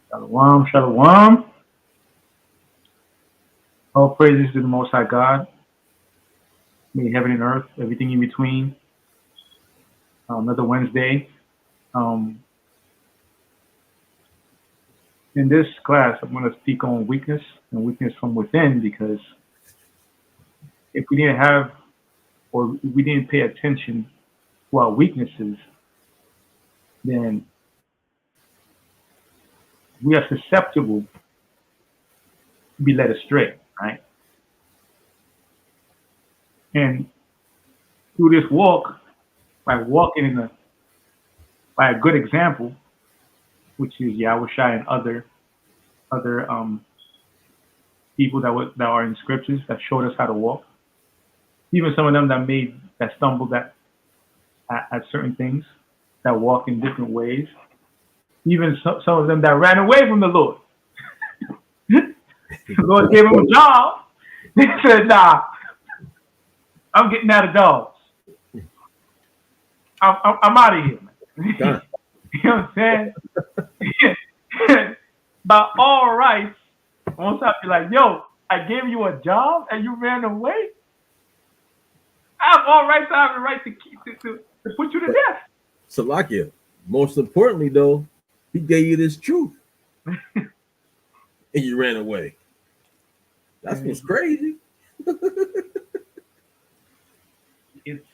Shalom, shalom. All praises to the Most High God, made heaven and earth, everything in between. Another Wednesday. Um, in this class, I'm going to speak on weakness and weakness from within because if we didn't have or we didn't pay attention to our weaknesses, then we are susceptible to be led astray, right? And through this walk, by walking by a good example, which is Yahweh Shai and other people that are in scriptures that showed us how to walk. Even some of them that stumbled at certain things, that walk in different ways. Even some of them that ran away from the Lord. The Lord gave them a job. They said, "Nah, I'm getting out of dogs. I'm out of here, man." You know what I'm saying? By all rights, once I be like, "Yo, I gave you a job and you ran away. I have all rights. I have the right to put you to death." Salakia, most importantly though, he gave you this truth and you ran away. That's what's crazy. It's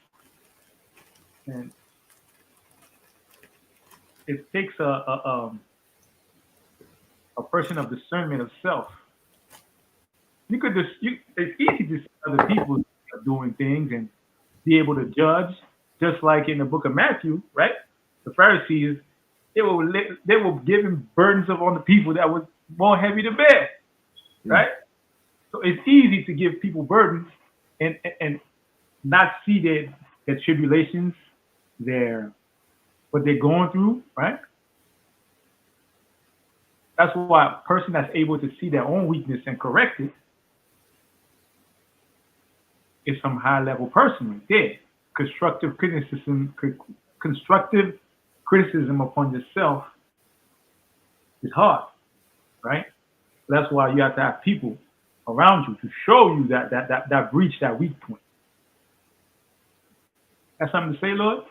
and it takes a person of discernment of self. It's easy to see other people doing things and be able to judge, just like in the book of Matthew, right? The Pharisees, they were giving burdens upon the people that was more heavy to bear, right? So it's easy to give people burdens and not see their tribulations, their what they're going through, right? That's why a person that's able to see their own weakness and correct it is some high level person right there. Constructive criticism upon yourself is hard, right? That's why you have to have people around you to show you that breach, that weak point. That's something to say, Lord.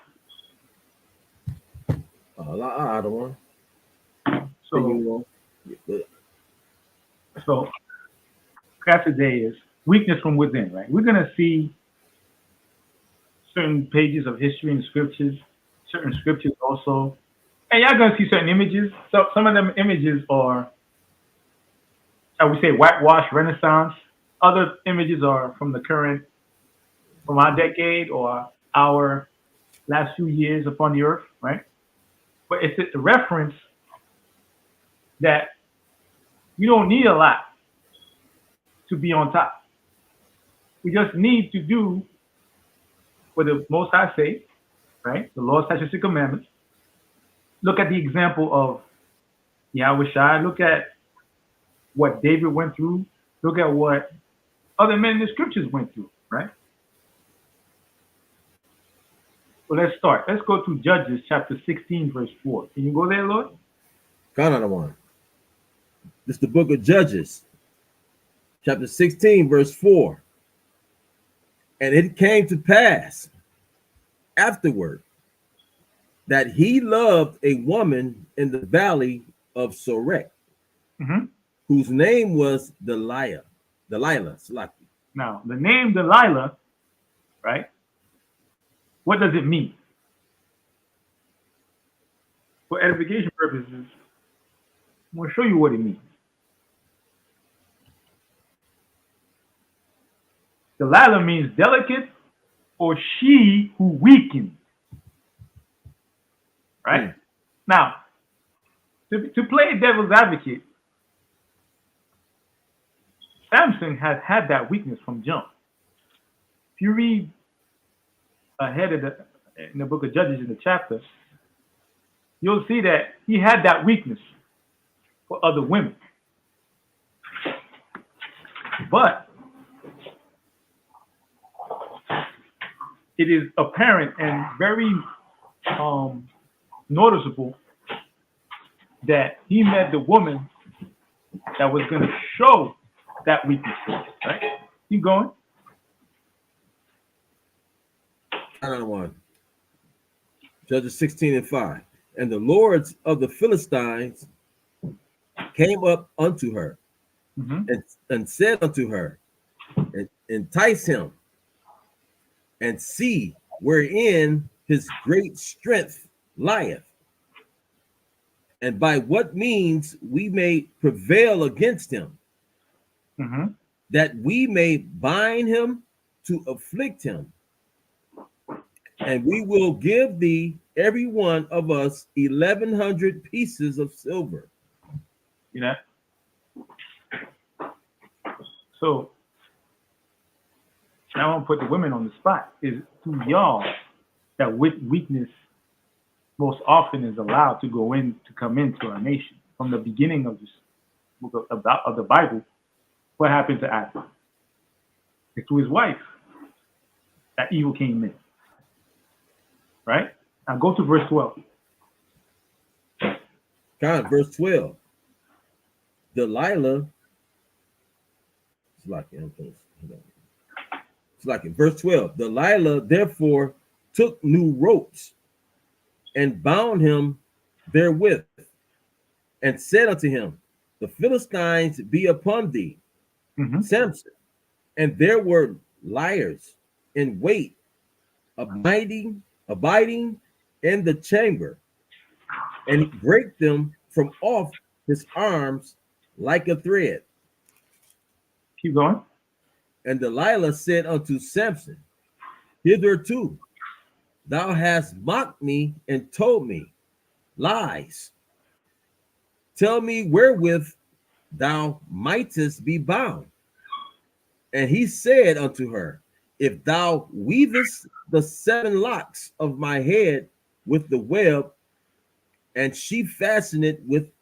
I don't want. So class today is weakness from within, right? We're gonna see certain pages of history and scriptures, certain scriptures also, and y'all gonna see certain images. So some of them images are, I would say, whitewash Renaissance. Other images are from from our decade or our last few years upon the earth, right? But it's a reference that you don't need a lot to be on top. We just need to do what the Most High say, right? The Lord, statutes, and commandments. Look at the example of Yahweh Shai. Look at what David went through. Look at what other men in the scriptures went through, right? So let's start. Let's go to Judges chapter 16, verse 4. Can you go there, Lord? One. This is the book of Judges, chapter 16, verse 4. And it came to pass afterward that he loved a woman in the valley of Sorek, whose name was Delilah. Now, the name Delilah, right? What does it mean? For edification purposes, I'm going to show you what it means. Delilah means delicate or she who weakens, right? Now, to play devil's advocate, Samson has had that weakness from jump. If you read ahead in the book of Judges in the chapter, you'll see that he had that weakness for other women. But it is apparent and very noticeable that he met the woman that was going to show that weakness to us, right? Keep going. 9-1. Judges 16:5. And the lords of the Philistines came up unto her Mm-hmm. and said unto her, entice him and see wherein his great strength lieth, and by what means we may prevail against him, Mm-hmm. that we may bind him to afflict him. And we will give thee every one of us 1,100 pieces of silver. You know? So now I want to put the women on the spot. Is through y'all that weakness most often is allowed to come into our nation. From the beginning of this book of the Bible, what happened to Adam? It's to his wife that evil came in. Right? Now go to verse 12. God, verse 12. Delilah, it's like in verse 12. Delilah therefore took new ropes and bound him therewith, and said unto him, the Philistines be upon thee, Samson. And there were liars in wait, abiding in the chamber, and he brake them from off his arms like a thread. Keep going. And Delilah said unto Samson, hitherto thou hast mocked me and told me lies. Tell me wherewith thou mightest be bound. And he said unto her, if thou weavest the 7 locks of my head with the web, and she fastened it with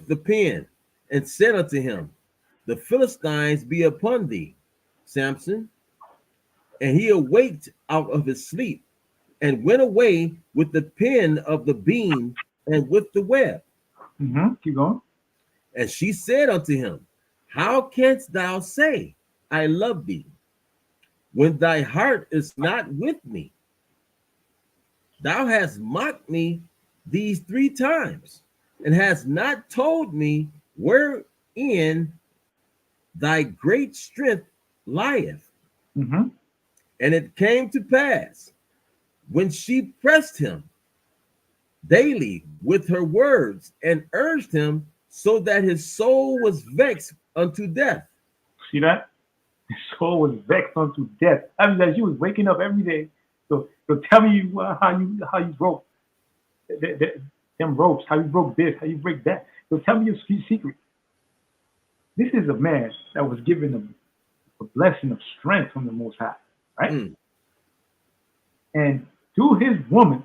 the pin, and said unto him, the Philistines be upon thee, Samson. And he awaked out of his sleep, and went away with the pin of the beam and with the web. Keep going. And she said unto him, how canst thou say, I love thee, when thy heart is not with me? Thou hast mocked me these 3 times, and hast not told me wherein thy great strength lieth. And it came to pass, when she pressed him daily with her words, and urged him, so that his soul was vexed unto death. See that? His soul was vexed unto death. I mean, that she was waking up every day. So tell me how you broke them ropes, how you broke this, how you break that. So tell me your secret. This is a man that was given a blessing of strength from the Most High, right? And through his woman,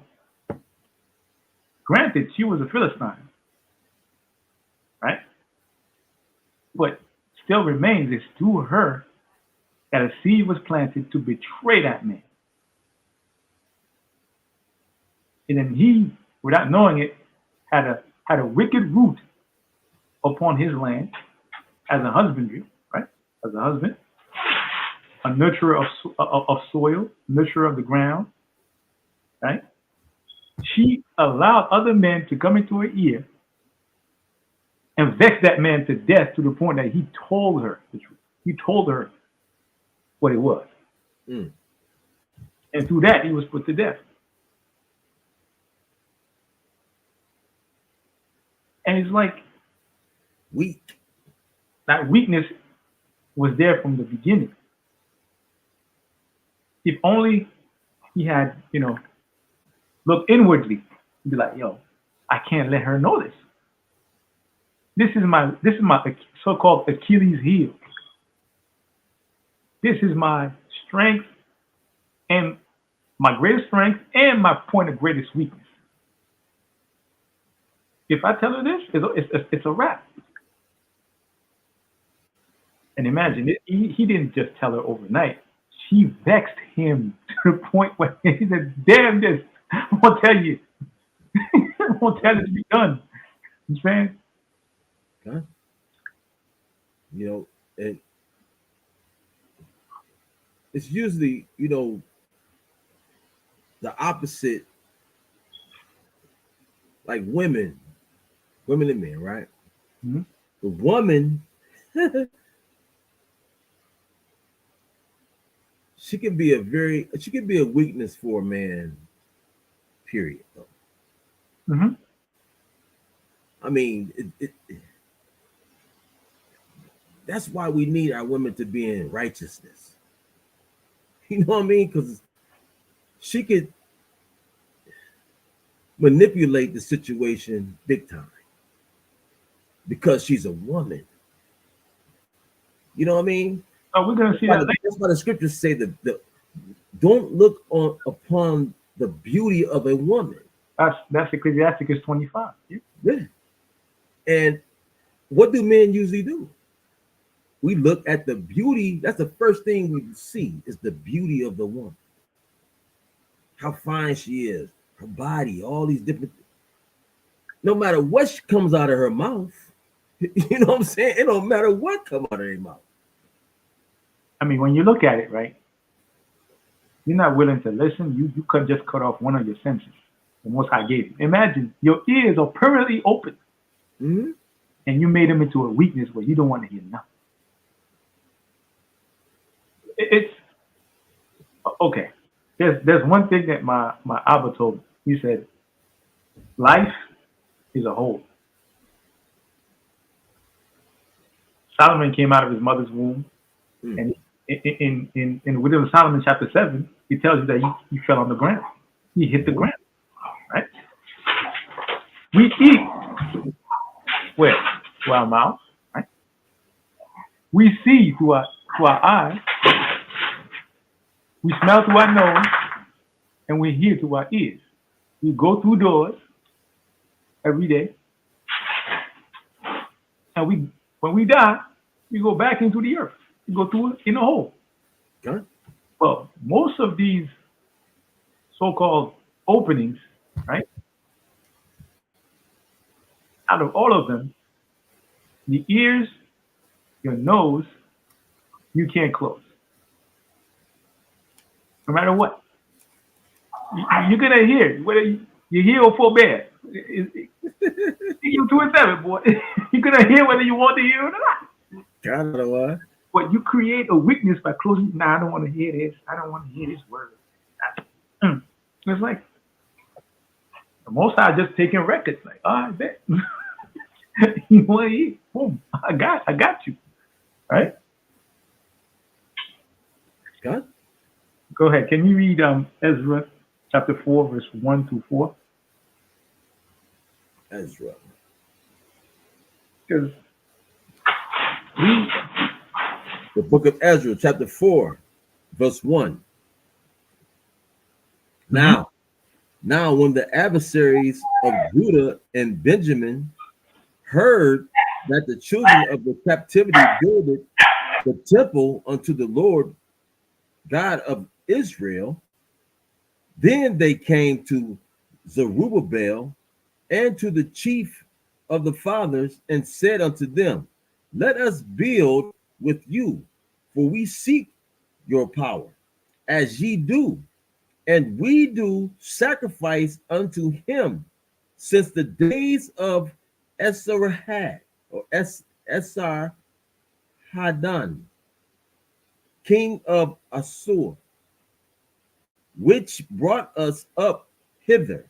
granted, she was a Philistine, right? But still remains, it's through her that a seed was planted to betray that man. And then he, without knowing it, had a wicked root upon his land as a husbandry, right? As a husband, a nurturer of soil, nurturer of the ground, right? She allowed other men to come into her ear and vex that man to death, to the point that he told her the truth. He told her what it was. And through that, he was put to death. And it's like weak. That weakness was there from the beginning. If only he had, looked inwardly and be like, yo, I can't let her know this. This is my so-called Achilles heel. This is my strength, and my greatest strength and my point of greatest weakness. If I tell her this, it's a wrap. And imagine, he didn't just tell her overnight. She vexed him to the point where he said, damn this, I'm going to tell you. won't tell it to be done. You understand? Huh? You know, and it's usually, the opposite, like women and men, right? Mhm. The woman, she can be a weakness for a man, period. Though. Mhm. I mean, that's why we need our women to be in righteousness. You know what I mean? Because she could manipulate the situation big time because she's a woman. You know what I mean? So we're gonna see that later. That's why the scriptures say that don't look upon the beauty of a woman. That's Ecclesiasticus 25. Yeah. Yeah. And what do men usually do? We look at the beauty. That's the first thing we see is the beauty of the woman. How fine she is, her body, all these different. No matter what comes out of her mouth, you know what I'm saying? It don't matter what comes out of her mouth. I mean, when you look at it, right, you're not willing to listen. You could just cut off one of your senses. The Most High gave you. Imagine your ears are permanently open, Mm-hmm. and you made them into a weakness where you don't want to hear nothing. It's okay. There's one thing that my Abba told me. He said, life is a whole. Solomon came out of his mother's womb, and in Wisdom of Solomon chapter 7, he tells you that he fell on the ground. He hit the ground. Right? We eat where? Through our mouth, right? We see through our eyes. We smell through our nose, and we hear through our ears. We go through doors every day, and when we die, we go back into the earth. We go through in a hole. Okay. Well, most of these so-called openings, right? Out of all of them, the ears, your nose, you can't close. No matter what. You're going to hear, whether you hear or forbear. You 2 and 7, boy. You're going to hear whether you want to hear or not. Kind of what? But you create a weakness by closing. Nah, I don't want to hear this. I don't want to hear this word. It's like the Most High just taking records. Like, I bet. You want to eat? Boom. I got you. Right? God? Go ahead. Can you read Ezra chapter 4, verse 1 through 4? Ezra. Because The book of Ezra, chapter 4, verse 1. Now, when the adversaries of Judah and Benjamin heard that the children of the captivity builded the temple unto the Lord God of Israel, then they came to Zerubbabel and to the chief of the fathers and said unto them, let us build with you, for we seek your power, as ye do, and we do sacrifice unto him since the days of Esarhad or Esarhaddon, king of Assur, which brought us up hither.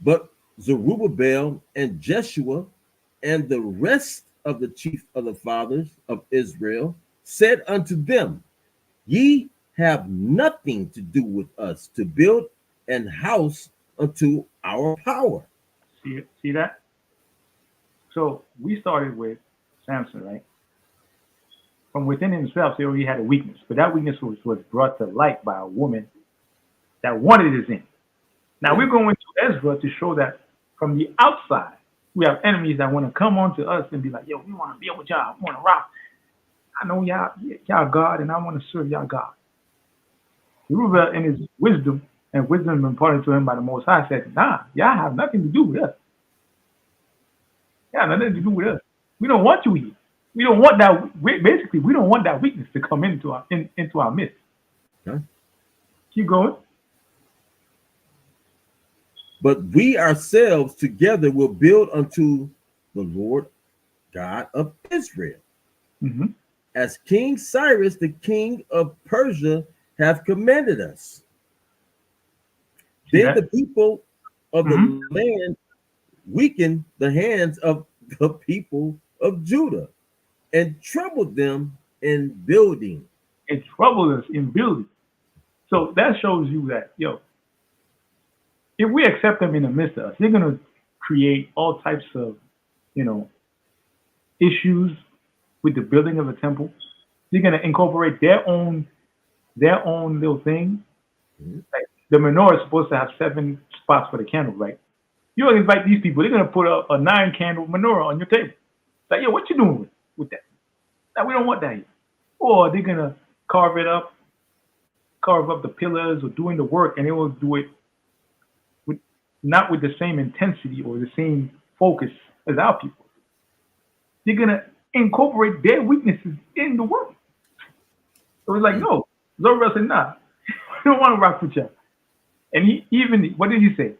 But Zerubbabel and Jeshua and the rest of the chief of the fathers of Israel said unto them, ye have nothing to do with us to build an house unto our power. see that? So we started with Samson, right? From within himself, he already had a weakness, but that weakness was brought to light by a woman that wanted his in. Now we're going to Ezra to show that from the outside, we have enemies that want to come onto us and be like, yo, we want to build with y'all. We want to rock. I know y'all God, and I want to serve y'all God. Zerubbabel, in his wisdom, and wisdom imparted to him by the Most High, said, "Nah, y'all have nothing to do with us. Yeah, nothing to do with us. We don't want you here. We don't want that. Basically, we don't want that weakness to come into our midst." Okay. Keep going. But we ourselves together will build unto the Lord God of Israel, Mm-hmm. as King Cyrus, the king of Persia, have commanded us. Then the people of the land weakened the hands of the people of Judah and troubled them in building. It troubled us in building. So that shows you that, if we accept them in the midst of us, they're going to create all types of, issues with the building of a temple. They're going to incorporate their own little thing. Mm-hmm. Like the menorah is supposed to have 7 spots for the candle, right? You don't invite these people. They're going to put a 9-candle menorah on your table. It's like, what you doing with that? Now, we don't want that here. Or they're going to carve up the pillars or doing the work, and they will do it not with the same intensity or the same focus as our people. They're going to incorporate their weaknesses in the work. So it's like, no. Zorobabel said, nah, we don't want to rock with y'all. And what did he say?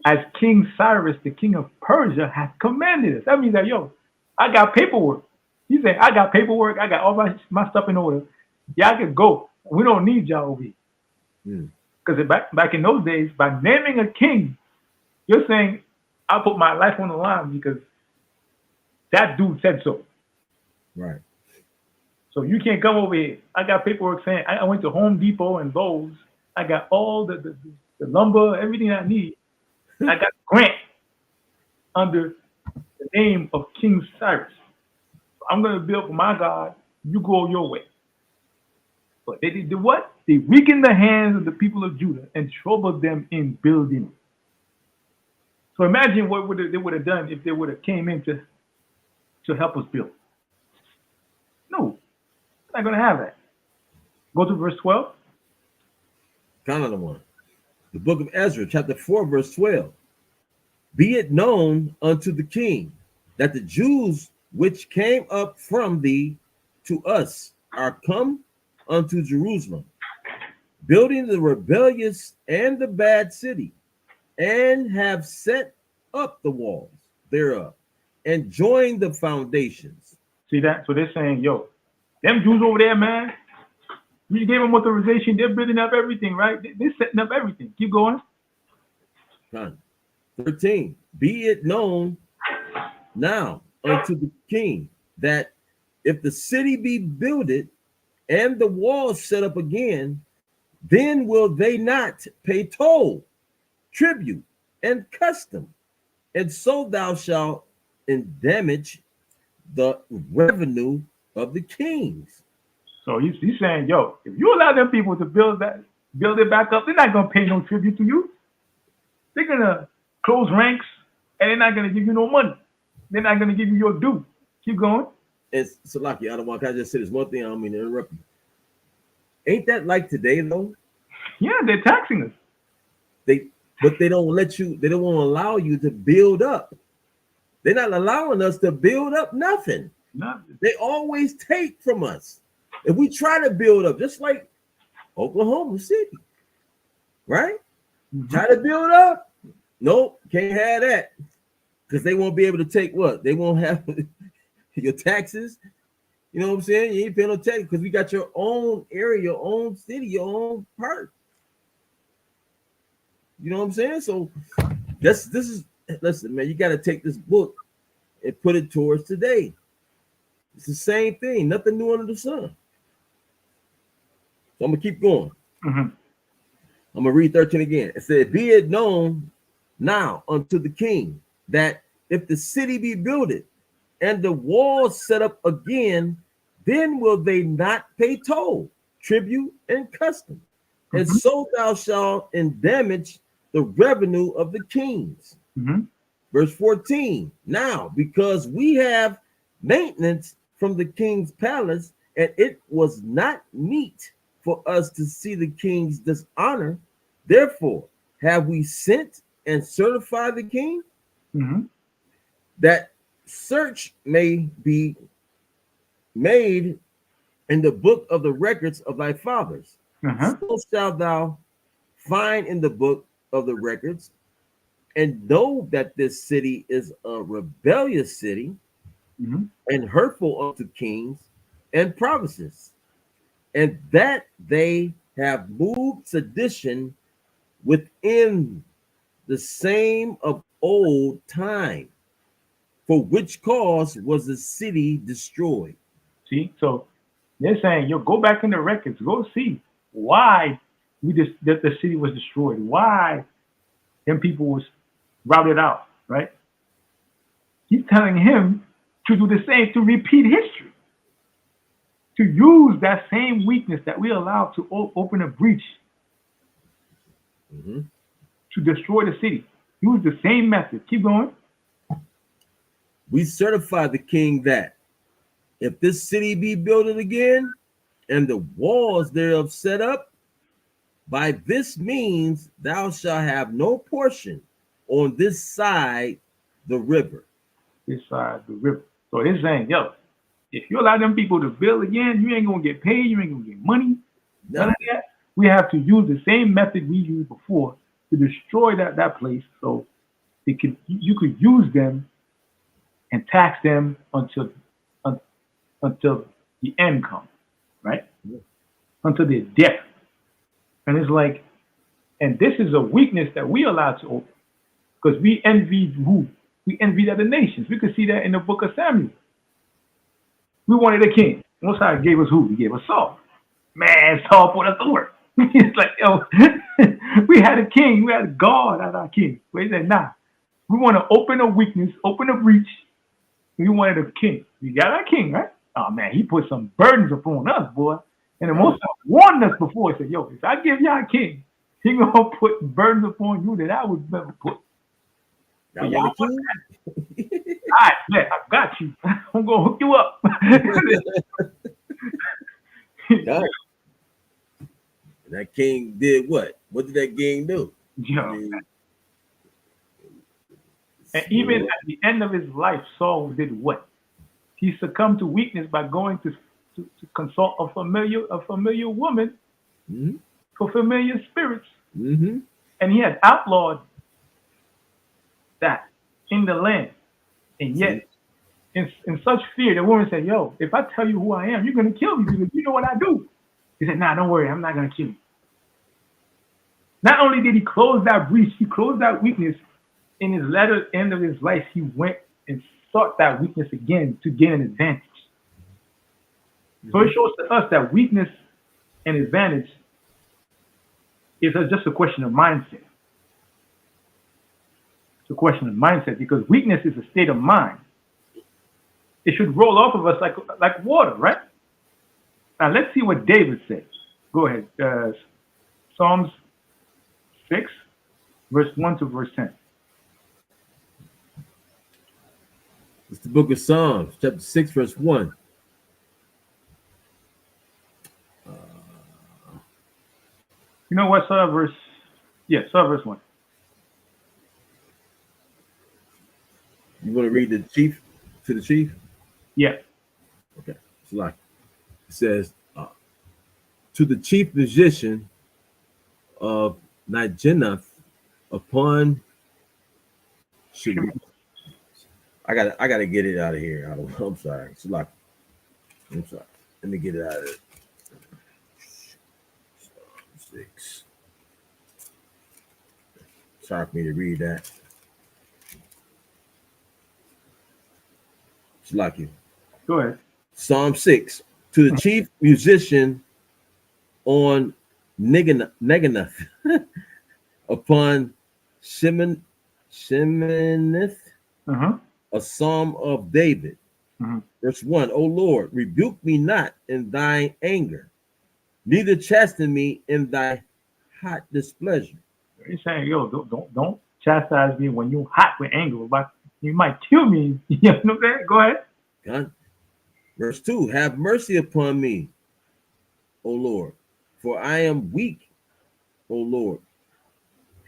As King Cyrus, the king of Persia, has commanded us. That means that, I got paperwork. He said, I got paperwork. I got all my stuff in order. Y'all can go. We don't need y'all over here. Because back in those days, by naming a king, you're saying, I'll put my life on the line because that dude said so. Right. So you can't come over here. I got paperwork saying I went to Home Depot and Lowe's. I got all the lumber, everything I need. I got a grant under the name of King Cyrus. I'm going to build for my God. You go your way. But they did what? They weakened the hands of the people of Judah and troubled them in building. So imagine what they would have done if they would have came in to help us build. No, not going to have that. Go to verse 12. Another one. The book of Ezra, chapter 4, verse 12. Be it known unto the king that the Jews which came up from thee to us are come unto Jerusalem, building the rebellious and the bad city, and have set up the walls thereof, and joined the foundations. See that? So they're saying, them Jews over there, man, we gave them authorization. They're building up everything, right? They're setting up everything. Keep going. 13. Be it known now unto the king that if the city be builded and the walls set up again, then will they not pay toll, tribute, and custom, and so thou shalt damage the revenue of the kings. So he's saying, if you allow them people to build it back up, they're not going to pay no tribute to you. They're going to close ranks, and they're not going to give you no money. They're not going to give you your due. Keep going. It's Salaki, I don't want to just say this one thing. I don't mean to interrupt you. Ain't that like today, though? Yeah, they're taxing us. But they don't let you, they don't want to allow you to build up. They're not allowing us to build up nothing. Nothing. They always take from us. If we try to build up, just like Oklahoma City, right? Mm-hmm. Try to build up. Nope, can't have that. Because they won't be able to take what? They won't have your taxes. You know what I'm saying? You ain't paying no tax because we got your own area, your own city, your own part. You know what I'm saying? So this is, listen, man, you got to take this book and put it towards today. It's the same thing, nothing new under the sun. So I'm gonna keep going. Mm-hmm. I'm gonna read 13 again. It said, be it known now unto the king that if the city be builded and the walls set up again, then will they not pay toll, tribute, and custom. Mm-hmm. And so thou shalt damage the revenue of the kings. Mm-hmm. Verse 14. Now, because we have maintenance from the king's palace, and it was not meet for us to see the king's dishonor, Therefore, have we sent and certified the king Mm-hmm. that search may be made in the book of the records of thy fathers. Uh-huh. So shalt thou find in the book of the records, and know that this city is a rebellious city Mm-hmm. and hurtful unto kings and provinces, and that they have moved sedition within the same of old time, for which cause was the city destroyed. See, so they're saying, yo, go back in the records, go see why that the city was destroyed, why them people was routed out, right? He's telling him to do the same, to repeat history, to use that same weakness that we allow to open a breach Mhm. to destroy the city. Use the same method. Keep going. We certify the king that if this city be builded again, and the walls thereof set up, by this means thou shalt have no portion on this side the river. This side the river. So he's saying, yo, if you allow them people to build again, you ain't gonna get paid, you ain't gonna get money, none of that. We have to use the same method we used before to destroy that place, so you could use them and tax them until the end comes, right? Until their death. And it's like, and this is a weakness that we allow to open because we envied who? We envied other nations. We could see that in the book of Samuel. We wanted a king. Most High gave us who? He gave us Saul. Man, Saul put us to work. It's like, yo, we had a king, we had God as our king. But he said, nah, we want to open a weakness, open a breach. We wanted a king. We got our king, right? Oh man, he put some burdens upon us, boy. And the Most High warned us before. He said, yo, if I give y'all a king, he gonna put burdens upon you that I would never put. Y'all want a king? All right, yeah, I got you. I'm gonna hook you up. God. And that king did what? What did that king do? Yo. And even at the end of his life, Saul did what? He succumbed to weakness by going to consult a familiar woman Mm-hmm. for familiar spirits. Mm-hmm. And he had outlawed that in the land. And yet, in such fear, the woman said, yo, if I tell you who I am, you're going to kill me because you know what I do. He said, nah, don't worry, I'm not going to kill you. Not only did he close that breach, he closed that weakness. In his latter end of his life, he went and sought that weakness again to gain an advantage. Mm-hmm. So it shows to us that weakness and advantage is just a question of mindset. It's a question of mindset because weakness is a state of mind. It should roll off of us like water, right? Now let's see what David said. Go ahead. Psalms 6, verse 1 to verse 10. It's the book of Psalms, chapter 6, verse 1. You know what? Start verse 1. You want to read the chief to the chief? Yeah. Okay. It's like it says, to the chief musician of Niginath upon I gotta get it out of here. I'm sorry. It's like I'm sorry. Let me get it out of it. 6. It's hard for me to read that. It's like you. Go ahead. Psalm 6. To the chief musician on Neganath upon Sheminith, a psalm of David. Mm-hmm. Verse 1. O Lord, rebuke me not in thine anger, neither chasten me in thy hot displeasure. He's saying, yo, don't chastise me when you're hot with anger, but you might kill me. You know that? Go ahead. God. Verse 2. Have mercy upon me, O Lord, for I am weak, O Lord.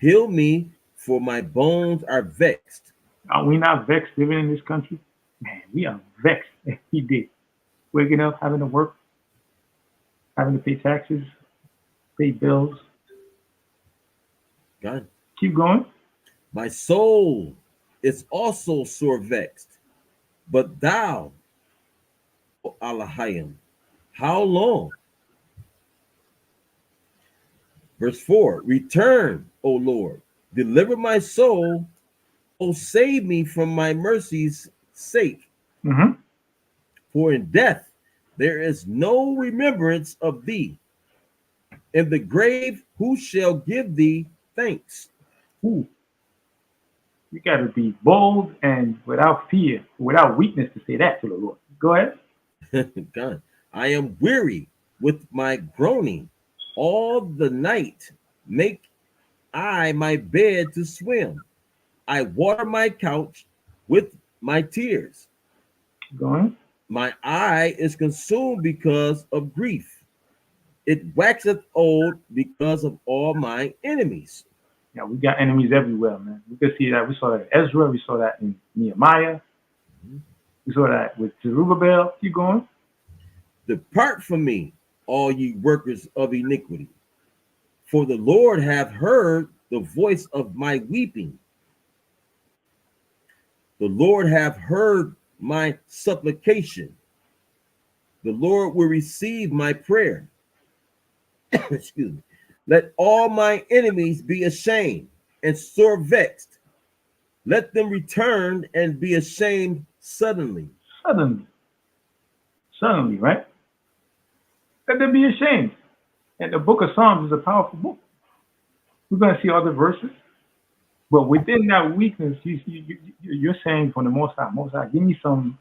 Heal me, for my bones are vexed. Are we not vexed living in this country? Man, we are vexed every day. Waking up, having to work, having to pay taxes, pay bills. God, Keep going. my soul is also sore vexed. But thou, O Elohim, how long? Verse 4, return, O Lord, deliver my soul, O save me from my mercy's sake. Mm-hmm. For in death there is no remembrance of thee. In the grave, who shall give thee thanks? Ooh, you got to be bold and without fear, without weakness to say that to the Lord. Go ahead. God, I am weary with my groaning. All the night make I my bed to swim. I water my couch with my tears. Keep going. My eye is consumed because of grief. It waxeth old because of all my enemies. Yeah, we got enemies everywhere, man. We could see that. We saw that in Ezra. We saw that in Nehemiah. We saw that with Zerubbabel. Keep going. Depart from me, all ye workers of iniquity, for the Lord hath heard the voice of my weeping. The Lord hath heard my supplication. The Lord will receive my prayer. Excuse me. Let all my enemies be ashamed and sore vexed. Let them return and be ashamed suddenly. Suddenly, suddenly, right? Let them be ashamed. And the book of Psalms is a powerful book. We're going to see other verses. But within that weakness, you're saying from the Most High, give me some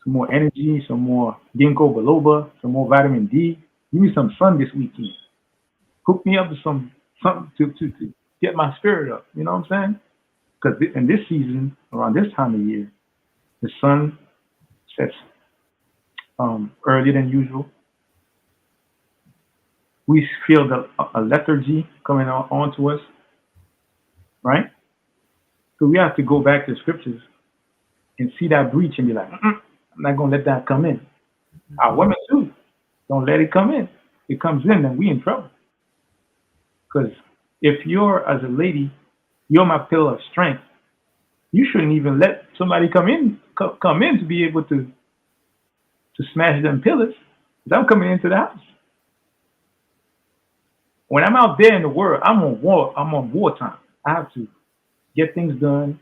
more energy, some more ginkgo biloba, some more vitamin D. Give me some sun this weekend. Hook me up with something to get my spirit up. You know what I'm saying? Because in this season, around this time of year, the sun sets earlier than usual. We feel a lethargy coming on to us, right? So we have to go back to the scriptures and see that breach and be like, I'm not going to let that come in. Our women too, don't let it come in. It comes in, then we in trouble. Because if you're, as a lady, you're my pillar of strength, you shouldn't even let somebody come in to be able to smash them pillars. Because I'm coming into the house. When I'm out there in the world, I'm on war. I'm on wartime. I have to get things done.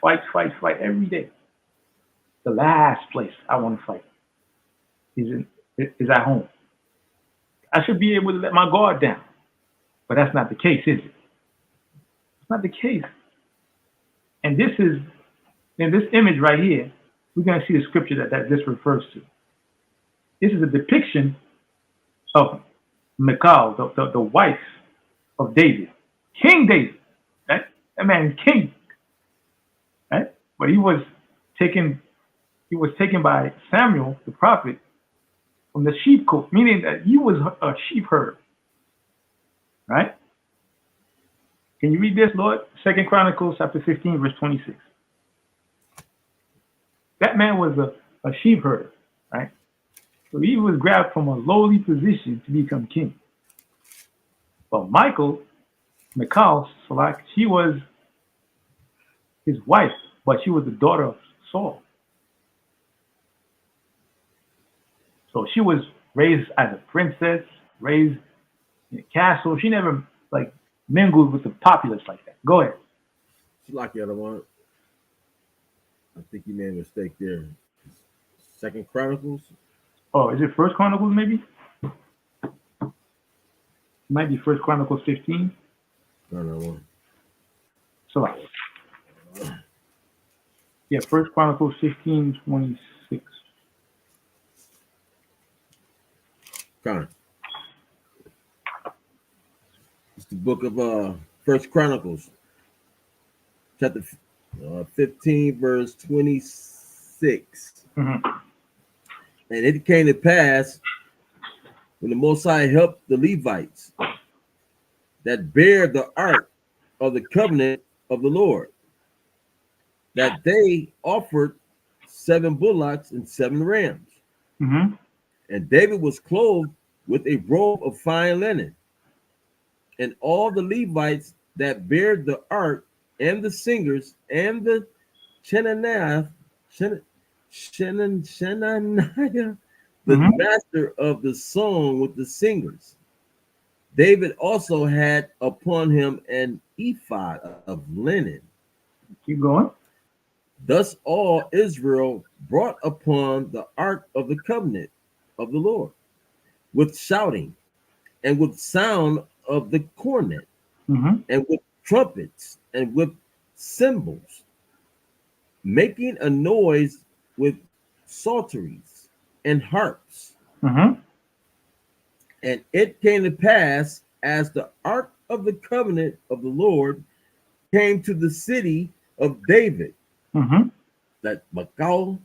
Fight every day. The last place I want to fight is at home. I should be able to let my guard down, but that's not the case, is it? It's not the case. And this is, in this image right here, we're going to see the scripture that this refers to. This is a depiction of Michal, the wife of David, King David, right? That man is king, right? But he was taken by Samuel, the prophet, from the sheep cote, meaning that he was a sheep herder, right? Can you read this, Lord? 2 Chronicles chapter 15, verse 26. That man was a sheep herder, right? So he was grabbed from a lowly position to become king. But Michal, she was his wife, but she was the daughter of Saul. So she was raised as a princess, raised in a castle. She never mingled with the populace like that. Go ahead. It's like the other one. I think you made a mistake there. 2 Chronicles. Oh, is it First Chronicles maybe? It might be First Chronicles 15. No. So yeah, First Chronicles 15, 26. Con. It's the book of First Chronicles, chapter 15, verse 26. Mm-hmm. And it came to pass when the Most High helped the Levites that bear the ark of the covenant of the Lord, that they offered 7 bullocks and 7 rams. Mm-hmm. And David was clothed with a robe of fine linen. And all the Levites that bear the ark, and the singers, and the Chenaniah, Chenaniah, the Mm-hmm. master of the song with the singers. David also had upon him an ephod of linen. Keep going. Thus all Israel brought upon the ark of the covenant of the Lord with shouting, and with sound of the cornet, Mm-hmm. and with trumpets, and with cymbals, making a noise with psalteries and harps. Mm-hmm. And it came to pass, as the ark of the covenant of the Lord came to the city of David, Mm-hmm. that Michal,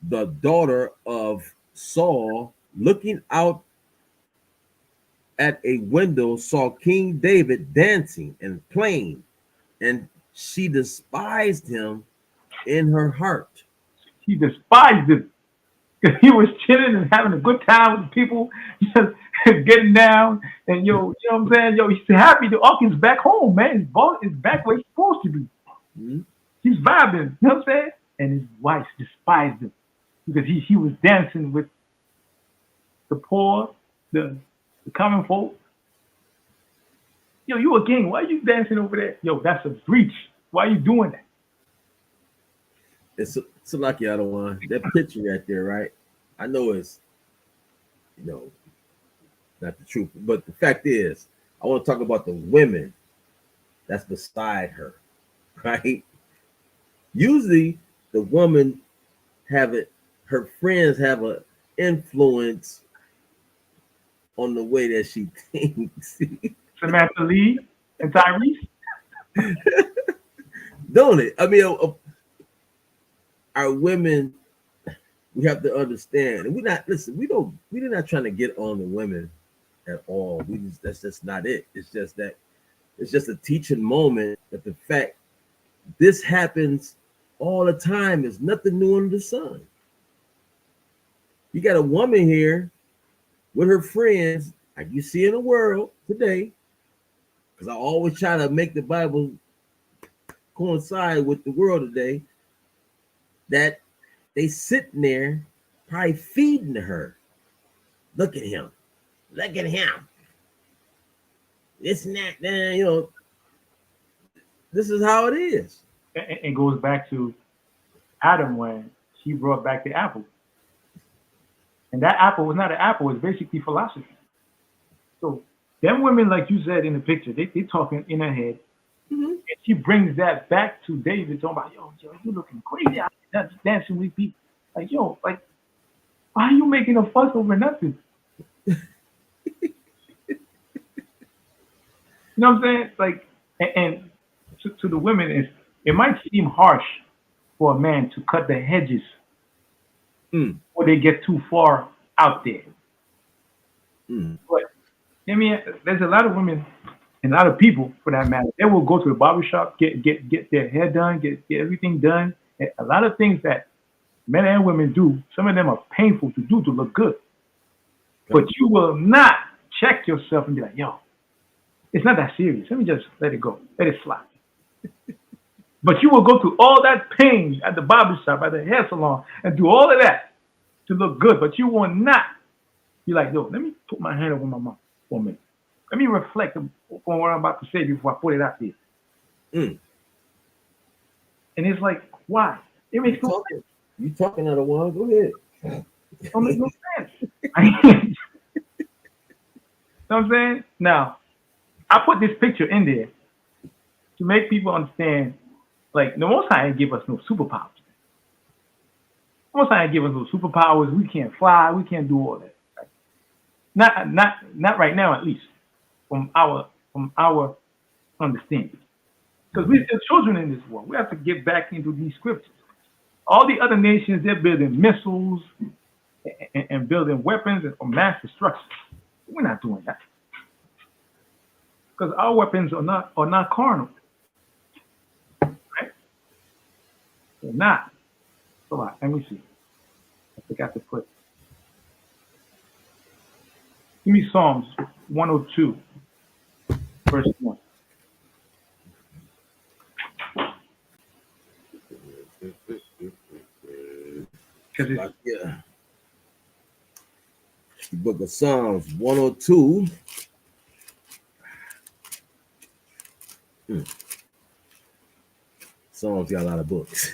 the daughter of Saul, looking out at a window, saw King David dancing and playing, and she despised him in her heart. He despised him because he was chilling and having a good time with the people, just getting down. And yo, you know what I'm saying? Yo, he's happy the Hawkins back home, man. His ball is back where he's supposed to be. Mhm. He's vibing, you know what I'm saying? And his wife despised him because he was dancing with the poor, the common folk. Yo, you a king. Why are you dancing over there? Yo, that's a breach. Why are you doing that? It's lucky I don't want that picture right there, right? I know it's, not the truth, but the fact is, I want to talk about the women that's beside her, right? Usually, the woman have it, her friends have an influence on the way that she thinks. Samantha Lee and Tyrese. Don't it? I mean, our women, we have to understand, and we're not trying to get on the women at all. That's just not it. It's just that it's just a teaching moment that the fact this happens all the time is nothing new under the sun. You got a woman here with her friends, like you see in the world today, because I always try to make the Bible coincide with the world today, that they sitting there probably feeding her. Look at him. Look at him. This and that, this is how it is. It goes back to Adam when he brought back the apple. And that apple was not an apple, it's basically philosophy. So them women, like you said in the picture, they talking in her head. Mm-hmm. And she brings that back to David, talking about, yo, you looking crazy out there dancing with people. Like, yo, like, why are you making a fuss over nothing? You know what I'm saying? Like, and to the women, it might seem harsh for a man to cut the hedges before they get too far out there. But I mean, there's a lot of women and a lot of people, for that matter, they will go to the barbershop, get their hair done, get everything done. And a lot of things that men and women do, some of them are painful to do to look good. But you will not check yourself and be like, yo, it's not that serious. Let me just let it go. Let it slide. But you will go through all that pain at the barbershop, at the hair salon, and do all of that to look good. But you will not be like, yo, let me put my hand over my mouth for a minute. Let me reflect on what I'm about to say before I put it out there. And it's like, why? It makes no sense. You talking out of one? Go ahead. It don't make no sense. You know what I'm saying? Now, I put this picture in there to make people understand, like, the Most High ain't give us no superpowers. The Most High ain't give us no superpowers. We can't fly. We can't do all that. Right? Not right now, at least, from our understanding. Because we're still children in this world. We have to get back into these scriptures. All the other nations, they're building missiles and building weapons for mass destruction. We're not doing that. Because our weapons are not carnal, right? They're not. So let me see. I forgot to put. Give me Psalms 102, verse 1. Because it's Yeah. The book of Psalms 102. Psalms got a lot of books.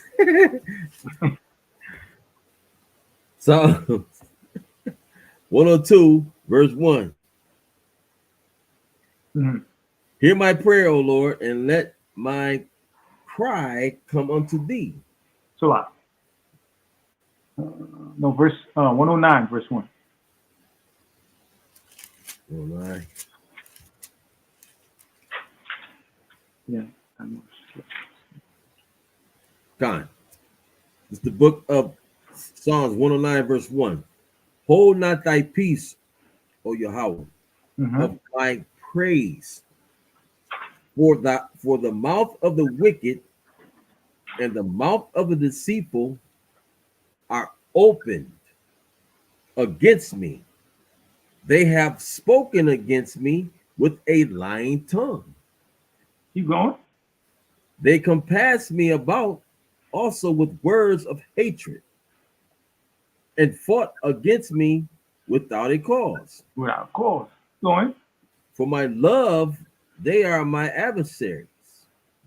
Psalms 102, verse 1. mhm. Hear my prayer, O Lord, and let my cry come unto thee. So no, verse 109, verse 1. Oh my. Yeah. I know. God. It's the book of Psalms 109, verse 1. Hold not thy peace, O Yahweh, Mm-hmm. of my praise, for the mouth of the wicked and the mouth of the deceitful are opened against me. They have spoken against me with a lying tongue. Keep going. They compass me about also with words of hatred, and fought against me without a cause. Without cause. Going. For my love, they are my adversaries,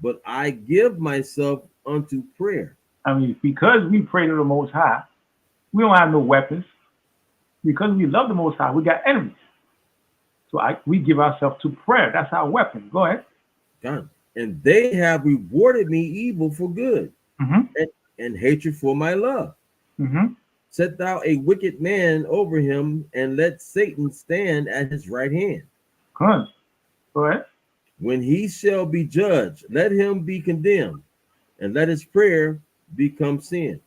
but I give myself unto prayer. I mean, because we pray to the Most High, we don't have no weapons. Because we love the Most High, we got enemies. So we give ourselves to prayer. That's our weapon. Go ahead. God. And they have rewarded me evil for good, Mm-hmm. and hatred for my love. Mm-hmm. Set thou a wicked man over him, and let Satan stand at his right hand. Good. Go ahead. When he shall be judged, let him be condemned, and let his prayer become sin.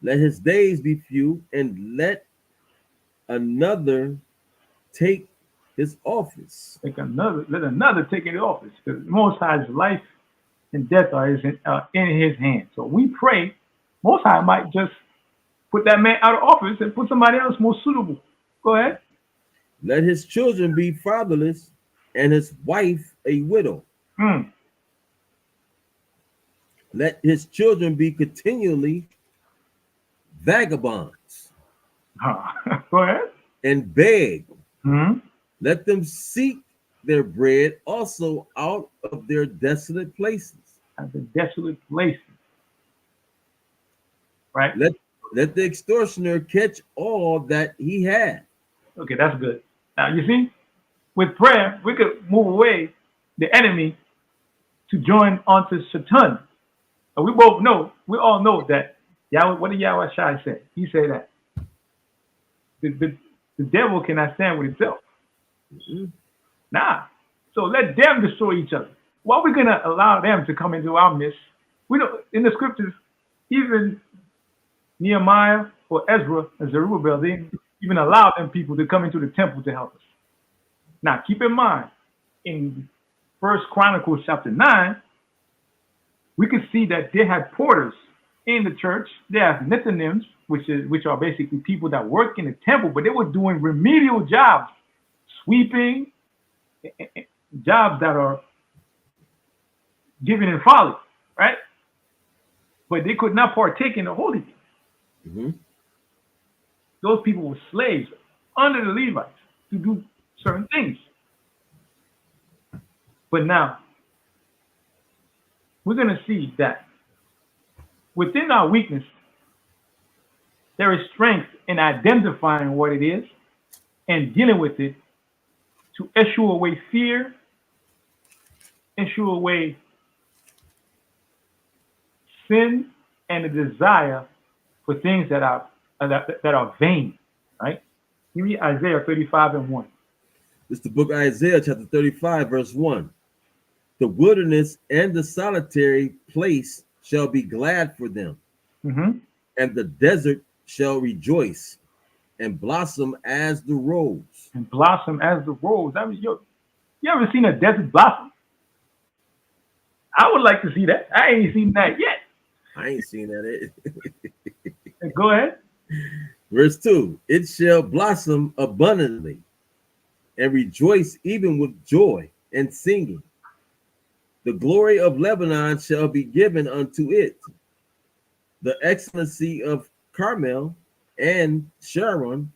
Let his days be few, and let another take his office. Let another take it office. Because the Most High's life and death are in his hands. So we pray, Most High might just put that man out of office and put somebody else more suitable. Go ahead. Let his children be fatherless, and his wife a widow. Mm. Let his children be continually vagabonds, Go ahead. and beg. Mm-hmm. Let them seek their bread also out of their desolate places. At the desolate places. Right? Let the extortioner catch all that he had. Okay, that's good. Now you see, with prayer, we could move away the enemy to join onto Satan. And we all know that Yahweh, what did Yahweh Shai say? He said that the devil cannot stand with itself. Mhm. Nah. So let them destroy each other. Why are we gonna allow them to come into our midst? We don't in the scriptures, even Nehemiah or Ezra and Zerubbabel, they even allow them people to come into the temple to help us. Now keep in mind, in First Chronicles chapter 9, we can see that they had porters in the church. They have Nethinims, which are basically people that work in the temple, but they were doing remedial jobs, sweeping, jobs that are given in folly, right? But they could not partake in the holy things. Mhm. Those people were slaves under the Levites to do certain things. But now, we're going to see that within our weakness, there is strength in identifying what it is and dealing with it to issue away fear, issue away sin, and a desire for things that are vain, right? Give me Isaiah 35 and 1. It's the book of Isaiah, chapter 35, verse 1. The wilderness and the solitary place shall be glad for them, Mm-hmm. and the desert shall rejoice and blossom as the rose. And blossom as the rose. I mean, You ever seen a desert blossom? I would like to see that. I ain't seen that yet. I ain't seen that. Go ahead. Verse 2, it shall blossom abundantly and rejoice even with joy and singing. The glory of Lebanon shall be given unto it. The excellency of Carmel and Sharon,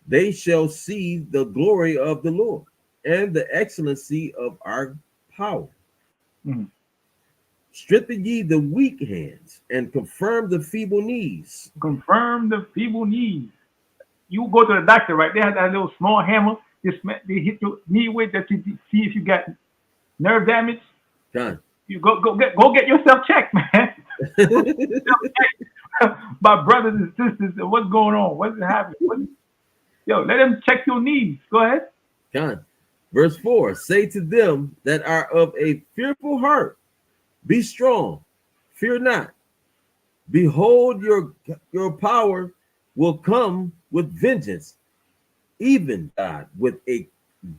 they shall see the glory of the Lord and the excellency of our power. Mhm. Strengthen ye the weak hands and confirm the feeble knees. Confirm the feeble knees. You go to the doctor, right? They have that little small hammer. They hit your knee with that to see if you got nerve damage. Done. You go get yourself checked, man. My brothers and sisters, what's going on? What's happening? Yo, let them check your knees. Go ahead. Done. Verse 4, say to them that are of a fearful heart, be strong, fear not. Behold, your power will come with vengeance, even God with a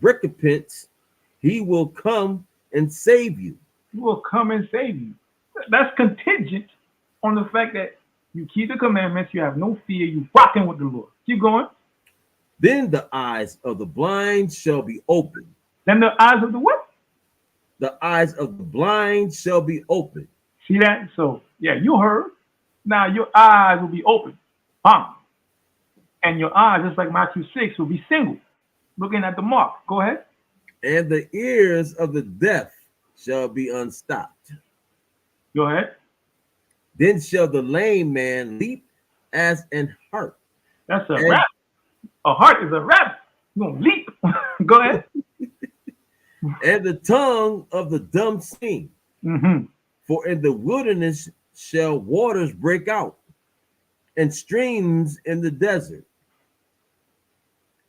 recompense. He will come and save you. He will come and save you. That's contingent on the fact that you keep the commandments, you have no fear, you rocking with the Lord. Keep going. Then the eyes of the blind shall be opened. Then the eyes of the what? The eyes of the blind shall be opened. See that? So, yeah, you heard. Now your eyes will be open. And your eyes, just like Matthew 6, will be single, looking at the mark. Go ahead. And the ears of the deaf shall be unstopped. Go ahead. Then shall the lame man leap as an hart. That's a rabbit. A hart is a rabbit. You're going to leap. Go ahead. And the tongue of the dumb sing. Mm-hmm. For in the wilderness shall waters break out, and streams in the desert.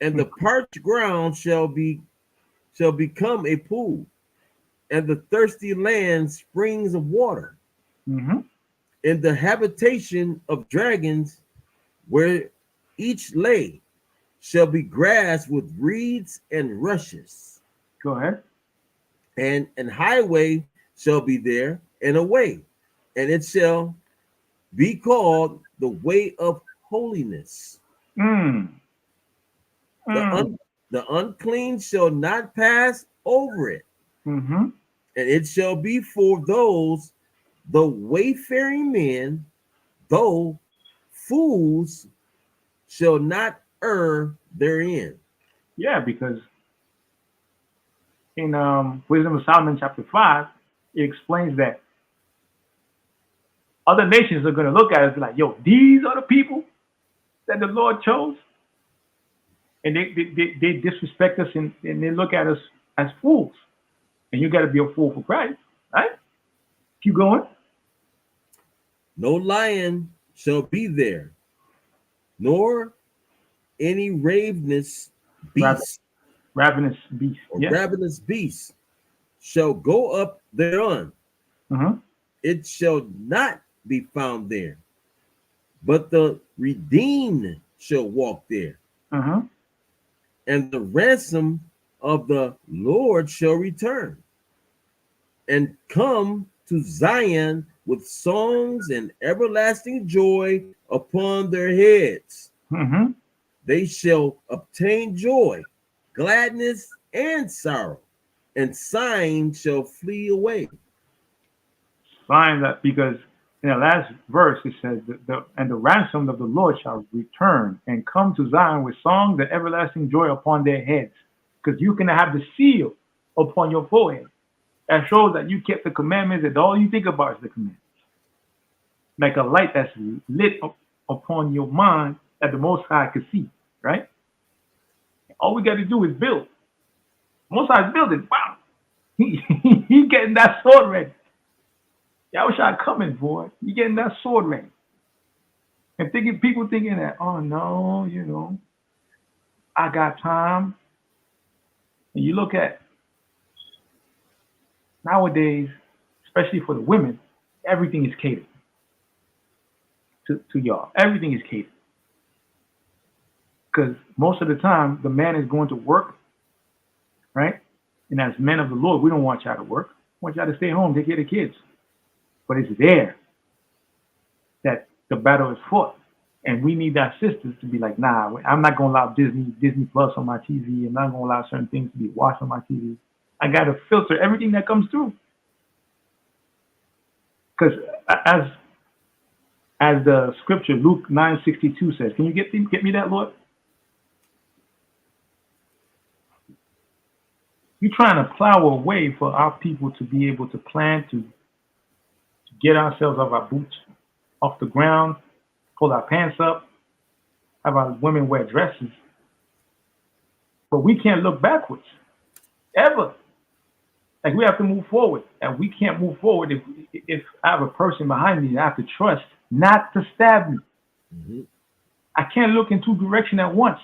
And the parched ground shall become a pool, and the thirsty land springs of water. Mm-hmm. In the habitation of dragons, where each lay, shall be grass with reeds and rushes. Go ahead. And an highway shall be there, and a way, and it shall be called the way of holiness. The unclean shall not pass over it. Mm-hmm. And it shall be for those, the wayfaring men, though fools shall not err therein. Yeah, because in Wisdom of Solomon chapter 5, it explains that other nations are going to look at us like, yo, these are the people that the Lord chose. And they disrespect us and they look at us as fools. And you got to be a fool for Christ, right? Keep going. No lion shall be there, nor any ravenous beast. Ravenous beast. Or ravenous beast shall go up thereon. Uh-huh. It shall not be found there, but the redeemed shall walk there. Uh-huh. And the ransom of the Lord shall return and come to Zion with songs and everlasting joy upon their heads. Mm-hmm. They shall obtain joy, gladness, and sorrow, and sighing shall flee away. Find that because in the last verse it says, and the ransom of the Lord shall return and come to Zion with songs and everlasting joy upon their heads. Because you can have the seal upon your forehead. That shows that you kept the commandments and all you think about is the commandments. Like a light that's lit upon your mind that the Most High can see, right? All we got to do is build. Most High is building. Wow. He getting that sword ready. Yahushua coming, boy. He getting that sword ready. And people thinking that, oh no, I got time. And you look at nowadays, especially for the women, everything is catered to y'all. Everything is catered. Because most of the time, the man is going to work, right? And as men of the Lord, we don't want y'all to work. We want y'all to stay home, take care of the kids. But it's there that the battle is fought. And we need our sisters to be like, nah, I'm not going to allow Disney Plus on my TV. I'm not going to allow certain things to be watched on my TV. I got to filter everything that comes through. Because as the scripture, Luke 9:62 says, can you get me that, Lord? You're trying to plow a way for our people to be able to plan to get ourselves off our boots, off the ground, pull our pants up, have our women wear dresses. But we can't look backwards, ever. Like, we have to move forward. And we can't move forward if I have a person behind me that I have to trust not to stab me. Mm-hmm. I can't look in two directions at once.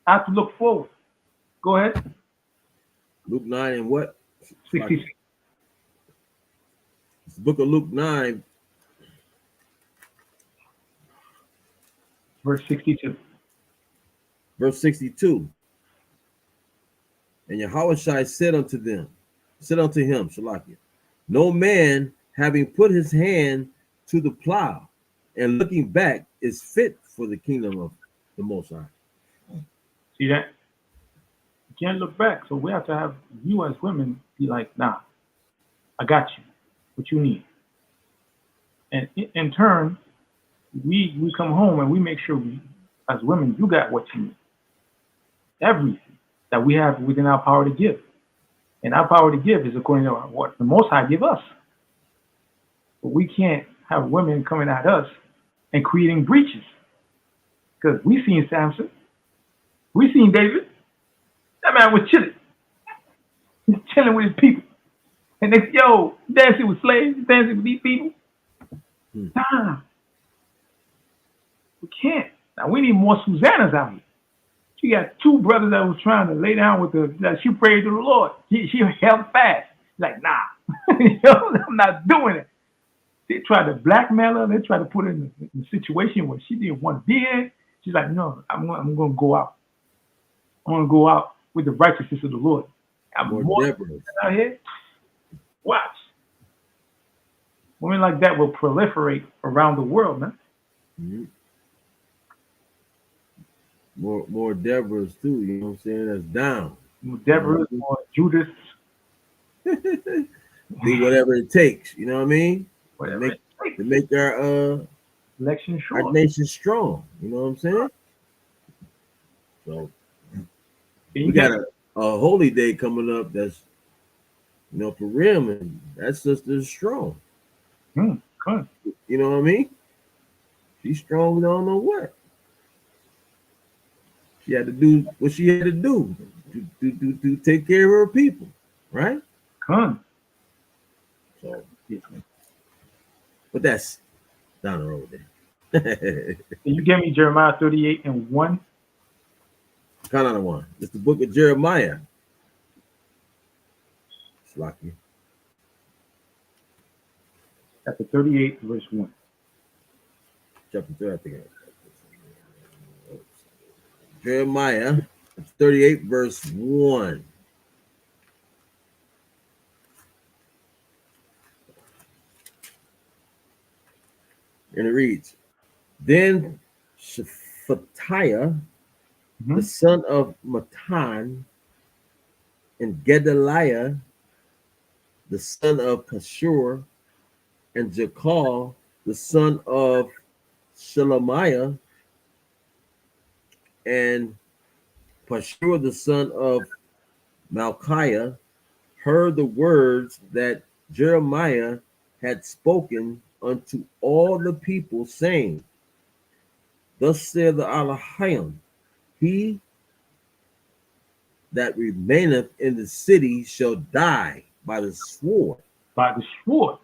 I have to look forward. Go ahead. Luke 9 and what? 66. It's the book of Luke 9, verse 62. verse 62. And Yahushua said unto him, Shalakia, no man having put his hand to the plow and looking back is fit for the kingdom of the Most High. See that? You can't look back. So we have to have you as women be like, nah, I got you. What you need. And in turn, we come home and we make sure as women, you got what you need. Everything that we have within our power to give. And our power to give is according to what the Most High give us. But we can't have women coming at us and creating breaches. Because we seen Samson. We seen David. That man was chilling. He's chilling with his people. And they, dancing with slaves, dancing with these people. Nah. We can't. Now we need more Susannas out here. She got two brothers that was trying to lay down with her. She prayed to the Lord. She held fast. Like, nah, I'm not doing it. They tried to blackmail her. They tried to put her in a situation where she didn't want to be in. She's like, no, I'm going to go out. I'm going to go out with the righteousness of the Lord. I'm more out here. Watch. Women like that will proliferate around the world, man. Mm-hmm. More Deborahs too, you know what I'm saying? That's down. More Deborahs, more Judas. Do whatever it takes, you know what I mean? To make our election short. Our nation strong, you know what I'm saying? So we got a holy day coming up that's, for Purim, and that sister is strong. Good. You know what I mean? She's strong, we don't know what. She had to do what she had to do to take care of her people, right? Come. So, but that's down the road there. Can you give me Jeremiah 38 and 1? Count on 1. It's the book of Jeremiah. Slacky. Chapter 38, verse 1. Chapter 3, I think. Jeremiah 38, verse 1. And it reads, Then Shephatiah, the son of Matan, and Gedaliah, the son of Pashur, and Jekal, the son of Shelemiah, and Pashur, the son of Malchiah, heard the words that Jeremiah had spoken unto all the people, saying, Thus saith the Elohim, he that remaineth in the city shall die by the sword. By the sword.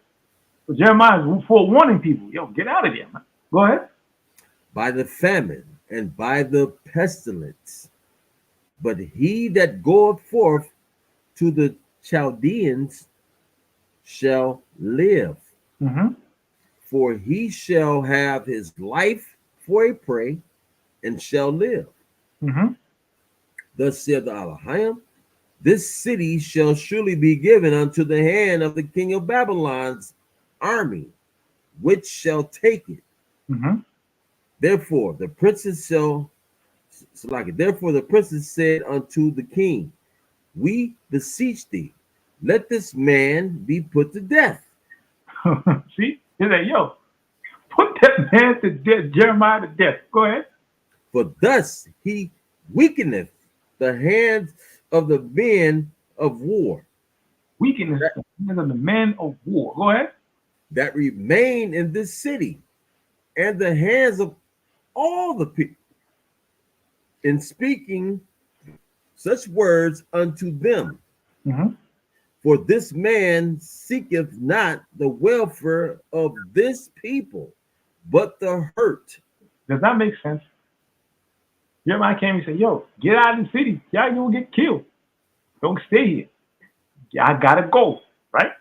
So Jeremiah is forewarning people. Get out of there, man. Go ahead. By the famine and by the pestilence. But he that goeth forth to the Chaldeans shall live. For he shall have his life for a prey and shall live. Thus saith the Elohim, this city shall surely be given unto the hand of the king of Babylon's army, which shall take it. Mm-hmm. Therefore the princes said unto the king, we beseech thee, let this man be put to death. See, he's like, yo, put that man to death, Jeremiah to death. Go ahead. For thus he weakeneth the hands of the men of war Weakness that, in the hands of the men of war. Go ahead. that remain in this city, and the hands of all the people, in speaking such words unto them. Mm-hmm. For this man seeketh not the welfare of this people, but the hurt. Does that make sense? Jeremiah came and said, yo, get out of the city. Y'all gonna get killed. Don't stay here. Y'all gotta go. Right?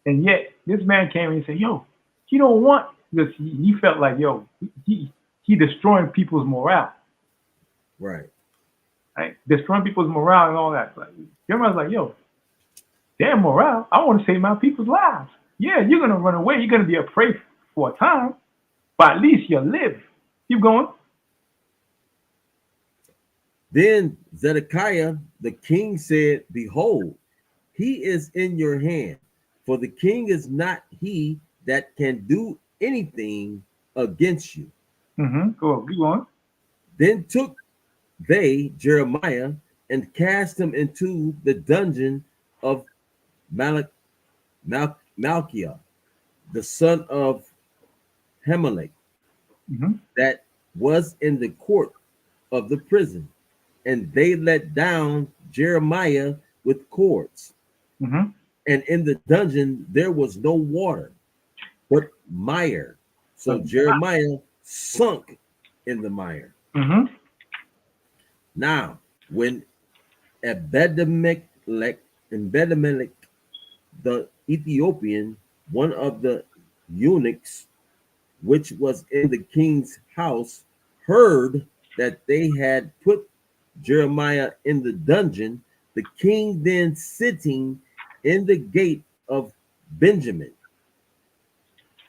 And yet, this man came and said, yo, he don't want this. He felt like, yo, he destroying people's morale. Right. Right? Destroying people's morale and all that. Like, Jeremiah's like, yo, damn morale. I want to save my people's lives. Yeah, you're gonna run away. You're gonna be a prey for a time, but at least you'll live. Keep going. Then Zedekiah the king said, behold, he is in your hand, for the king is not he that can do anything against you. Mm-hmm. Go, keep going. Then took they Jeremiah and cast him into the dungeon of Malchiah, the son of Hamelech, Mm-hmm. that was in the court of the prison. And they let down Jeremiah with cords. Mm-hmm. And in the dungeon there was no water, but mire. So Jeremiah sunk in the mire. Mm-hmm. Now, when Ebed-Melech, the Ethiopian, one of the eunuchs, which was in the king's house, heard that they had put Jeremiah in the dungeon, the king then sitting in the gate of Benjamin,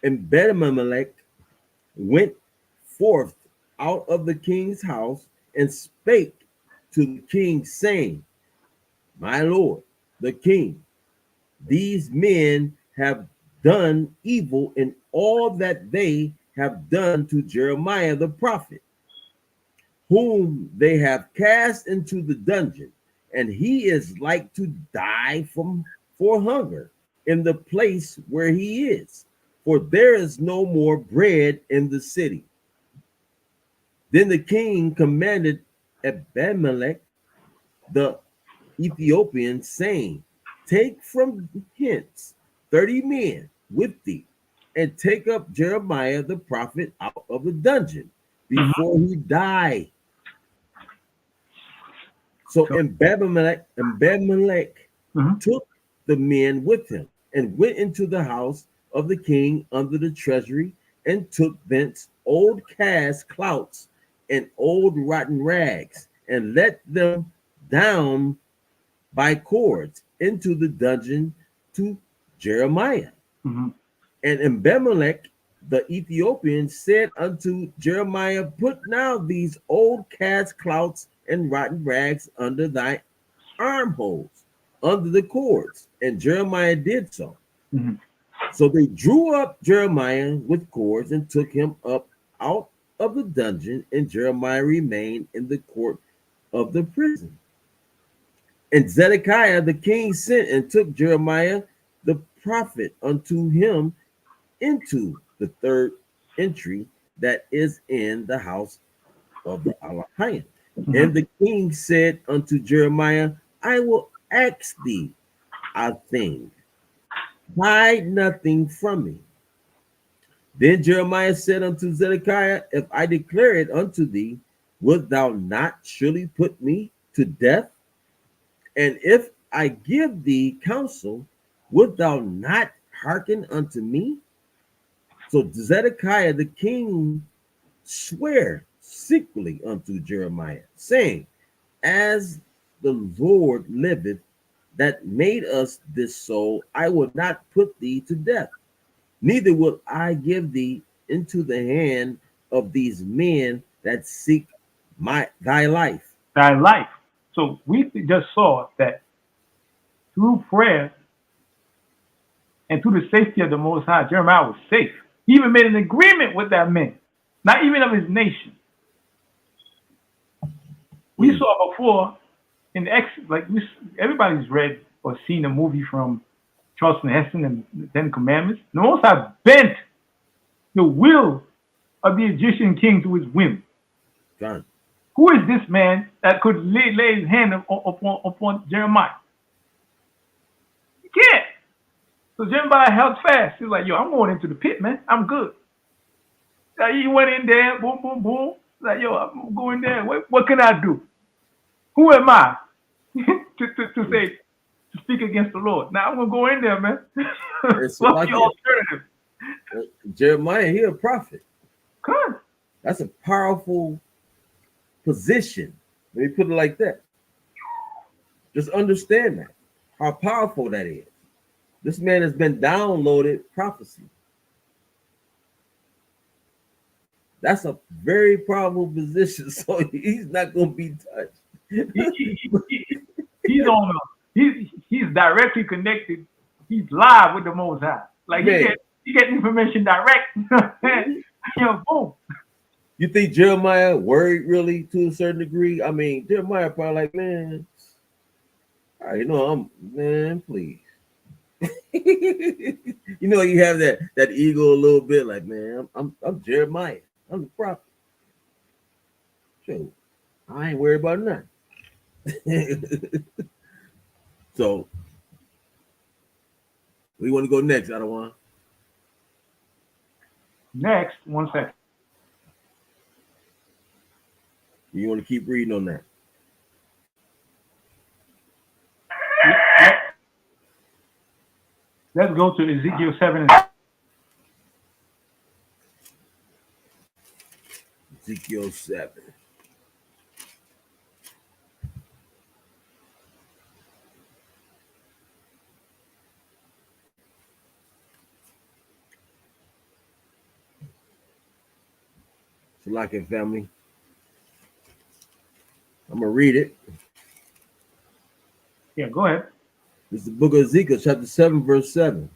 and Ebed-Melech went forth out of the king's house and spake to the king, saying, my lord, the king, these men have done evil in all that they have done to Jeremiah the prophet, whom they have cast into the dungeon, and he is like to die for hunger in the place where he is, for there is no more bread in the city. Then the king commanded Ebed-Melech the Ethiopian, saying, take from hence 30 men with thee, and take up Jeremiah the prophet out of the dungeon before he die. So Ebed-Melech Mm-hmm. took the men with him and went into the house of the king under the treasury, and took thence old cast clouts and old rotten rags, and let them down by cords into the dungeon to Jeremiah. Mm-hmm. And Ebed-Melech the Ethiopian said unto Jeremiah, put now these old cast clouts and rotten rags under thy armholes, under the cords. And Jeremiah did so. Mm-hmm. So they drew up Jeremiah with cords and took him up out of the dungeon, and Jeremiah remained in the court of the prison. And Zedekiah the king sent and took Jeremiah the prophet unto him into the third entry that is in the house of the Alahiah. Mm-hmm. And the king said unto Jeremiah, I will ask thee a thing, hide nothing from me. Then Jeremiah said unto Zedekiah, if I declare it unto thee, wilt thou not surely put me to death? And if I give thee counsel, wilt thou not hearken unto me? So Zedekiah the king sware secretly unto Jeremiah, saying, as the Lord liveth, that made us this soul, I will not put thee to death, neither will I give thee into the hand of these men that seek thy life. Thy life. So we just saw that through prayer and through the safety of the Most High, Jeremiah was safe. He even made an agreement with that man, not even of his nation. We saw before in everybody's read or seen a movie from Charlton Heston and the Ten Commandments. The Most High bent the will of the Egyptian king to his whim. God. Who is this man that could lay his hand upon Jeremiah? He can't. So Jeremiah held fast. He was like, yo, I'm going into the pit, man. I'm good. He went in there, boom, boom, boom. Like, yo, I'm going there. What can I do? Who am I to speak against the Lord? Now I'm gonna go in there, man. What's the alternative? Jeremiah, he a prophet. Good. That's a powerful position. Let me put it like that. Just understand that, how powerful that is. This man has been downloaded prophecy. That's a very powerful position, so he's not going to be touched. He's directly connected. He's live with the Most High. Like he get information direct. Boom. You think Jeremiah worried really to a certain degree? I mean, Jeremiah probably like, man, man, please. You have that ego a little bit, like, man, I'm Jeremiah. I'm the prophet. So I ain't worried about nothing. So we want to go next, I don't want. Next, 1 second. You want to keep reading on that? Let's go to Ezekiel 7. Ezekiel 7. Salakia family. I'm going to read it. Yeah, go ahead. This is the book of Ezekiel, chapter 7, verse 7.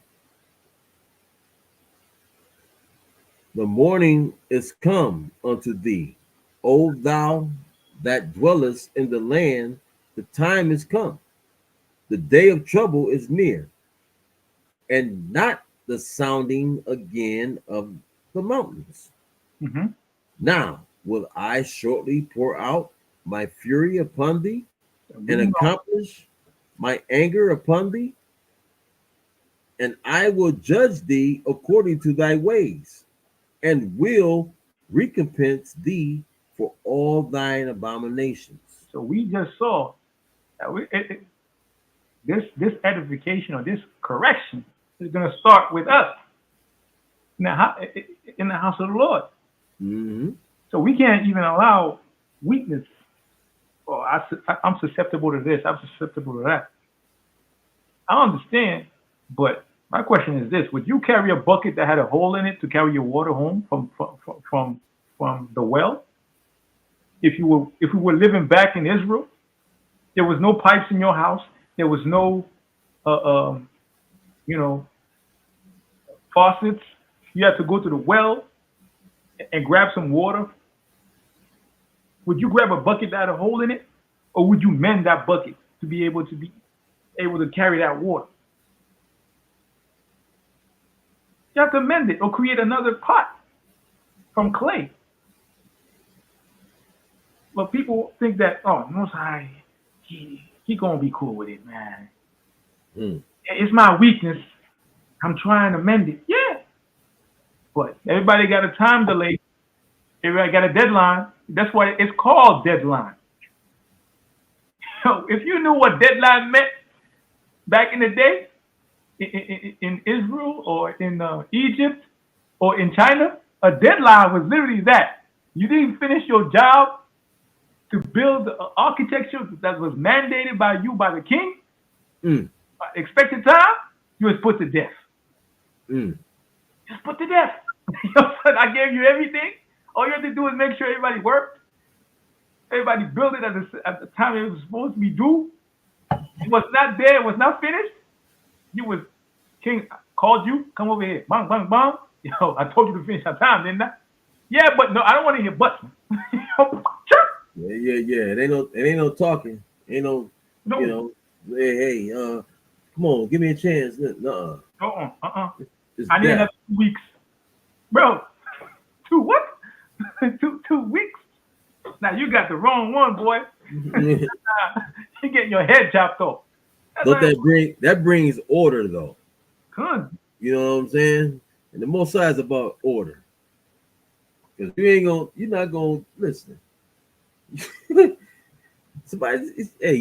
The morning is come unto thee, O thou that dwellest in the land, the time is come. The day of trouble is near, and not the sounding again of the mountains. Mm-hmm. Now will I shortly pour out my fury upon thee, and accomplish my anger upon thee, and I will judge thee according to thy ways, and will recompense thee for all thine abominations. So we just saw that this edification or this correction is going to start with us in the house of the Lord. Mm-hmm. So we can't even allow weakness. Oh, I'm susceptible to this. I'm susceptible to that. I understand, but my question is this: would you carry a bucket that had a hole in it to carry your water home from the well? If we were living back in Israel, there was no pipes in your house. There was no, faucets. You had to go to the well and grab some water. Would you grab a bucket that had a hole in it, or would you mend that bucket to be able to carry that water? You have to mend it or create another pot from clay. But people think that, Most High, he gonna be cool with it, man. It's my weakness. I'm trying to mend it. Yeah. But everybody got a time delay. Everybody got a deadline. That's why it's called deadline. So if you knew what deadline meant back in the day, in Israel or in Egypt or in China, a deadline was literally that. You didn't finish your job to build architecture that was mandated by you, by the king, expected time, you was put to death. Just put to death. You know what I'm saying? I gave you everything. All you have to do is make sure everybody worked. Everybody built it at the time it was supposed to be due. It was not there. It was not finished. King called you. Come over here. Bang, bang, bang. Yo, I told you to finish on time, didn't I? Yeah, but no, I don't want to hear but. Yeah. It ain't no talking. Ain't no. You know. Hey, come on, give me a chance. Nuh-uh. I need another 2 weeks, bro. 2 what? 2 weeks? Now you got the wrong one, boy. You're getting your head chopped off. But that brings order, though. Good. You know what I'm saying? And the most side is about order. Because you're not gonna listen. You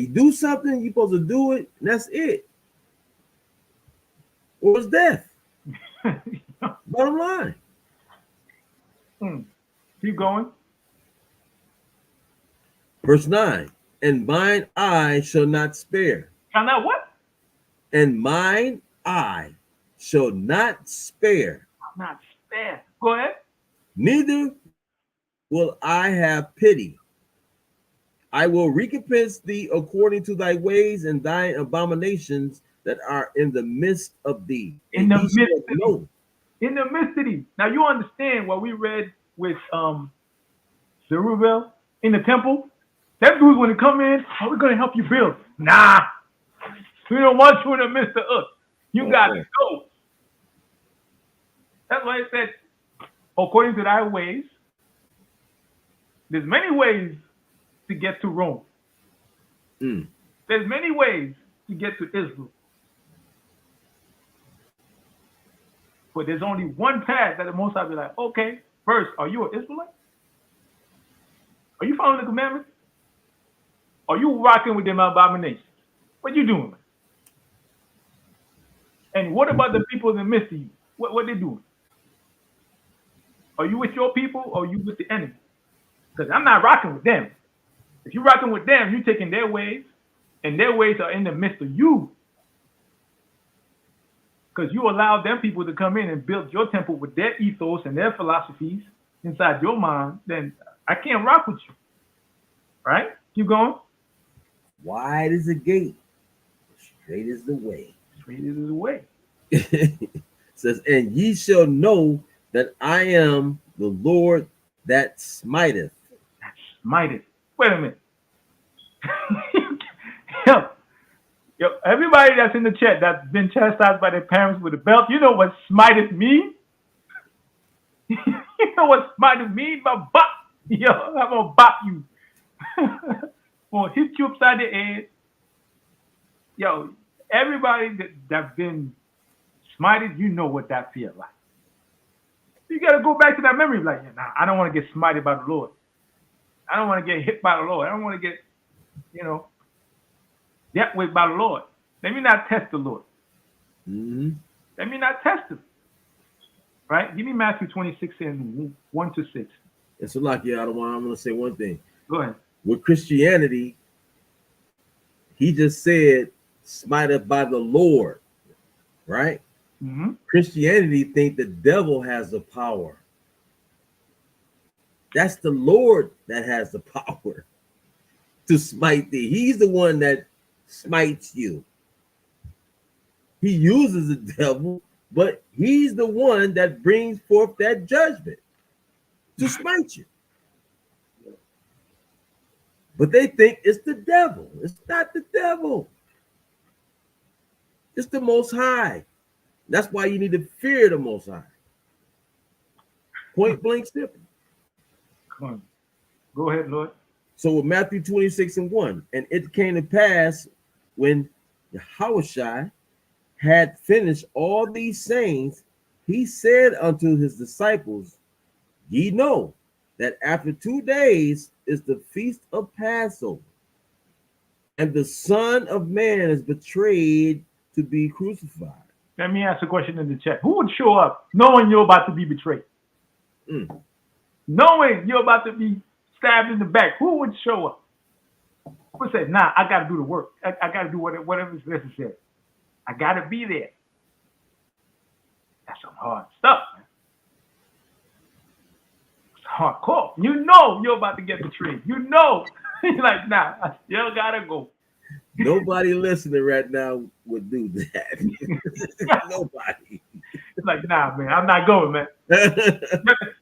do something, you're supposed to do it, and that's it. Or it's death. Bottom line. Keep going. Verse 9. And mine eye shall not spare. Shall not what? And mine eye shall not spare. Not spare. Go ahead. Neither will I have pity. I will recompense thee according to thy ways and thy abominations that are in the midst of thee. In the midst of thee. Now you understand what we read with Zerubbabel in the temple? That dude's going to come in, we're going to help you build. Nah. We don't want you in the midst of us. You got to go. That's why it said, according to thy ways. There's many ways to get to Rome. There's many ways to get to Israel. But there's only one path that the Most High be like, okay, first, are you an Israelite? Are you following the commandments? Are you rocking with them abominations? What you doing? And what about the people in the midst of you? What they doing? Are you with your people or are you with the enemy? Because I'm not rocking with them. If you're rocking with them, you're taking their ways, and their ways are in the midst of you. Because you allowed them people to come in and build your temple with their ethos and their philosophies inside your mind, then I can't rock with you. Right? Keep going. Wide is the gate, straight is the way. Straight is the way. It says, and ye shall know that I am the Lord that smiteth. That smiteth. Wait a minute. Yo, everybody that's in the chat that's been chastised by their parents with a belt, you know what smiteth mean? You know what smiteth mean? But bop. Yo, I'm gonna bop you. I'm gonna hit you upside the head. Yo, everybody that's been smited, you know what that feels like. You gotta go back to that memory, like, nah, I don't want to get smited by the Lord. I don't want to get hit by the Lord. I don't want to get, dealt with by the Lord. Let me not test the Lord. Let me not test him. Right? Give me Matthew 26 and 1 to 6. It's a lot. Yeah, I'm going to say one thing. Go ahead. With Christianity, he just said, smited by the Lord. Right? Christianity think the devil has the power. That's the Lord that has the power to smite thee. He's the one that smites you. He uses the devil, but he's the one that brings forth that judgment to smite you. But they think it's the devil. It's not the devil. It's the Most High. That's why you need to fear the Most High. Point blank simple. Come on. Go ahead, Lord. So with Matthew 26 and 1, and it came to pass when Yahushua had finished all these sayings, he said unto his disciples, ye know that after 2 days is the feast of Passover, and the Son of Man is betrayed to be crucified. Let me ask a question in the chat. Who would show up knowing you're about to be betrayed? Knowing you're about to be stabbed in the back, who would show up? Who would say, nah, I got to do the work. I got to do whatever is necessary. I got to be there. That's some hard stuff, man. It's hardcore. You know you're about to get betrayed. You know. You're like, nah, I still got to go. Nobody listening right now would do that. Nobody. It's like, nah, man, I'm not going, man.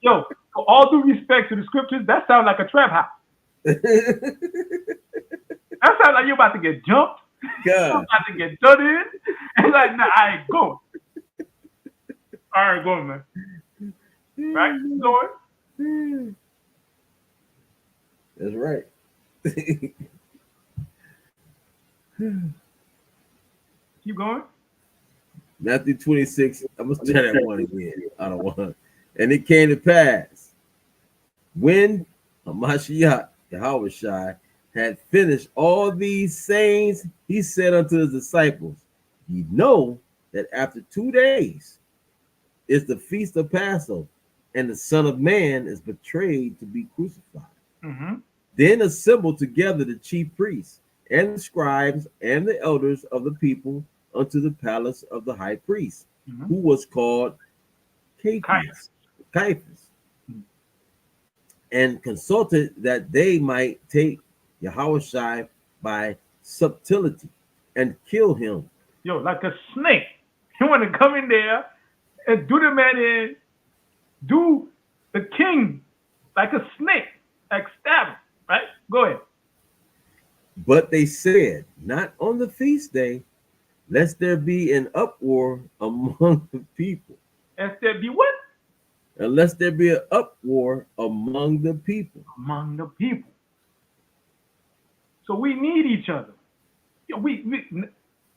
Yo, for all due respect to the scriptures, that sounds like a trap house. That sounds like you're about to get jumped. You're about to get done in. And like, nah, I ain't going. I ain't going, man. Right? You going? That's right. Keep going. Matthew 26. I'm gonna try that one again. I don't want. And it came to pass when Hamashiach Yahushua had finished all these sayings, he said unto his disciples, "Ye know that after 2 days is the feast of Passover, and the Son of Man is betrayed to be crucified." Mm-hmm. Then assembled together the chief priests and the scribes and the elders of the people unto the palace of the high priest, who was called Caiaphas, and consulted that they might take Yahushua by subtlety and kill him. Yo, like a snake. You want to come in there and do the man in, do the king like a snake, like stab him, right? Go ahead. But they said, not on the feast day, lest there be an uproar among the people. Lest there be what? Unless there be an uproar among the people. Among the people. So we need each other. We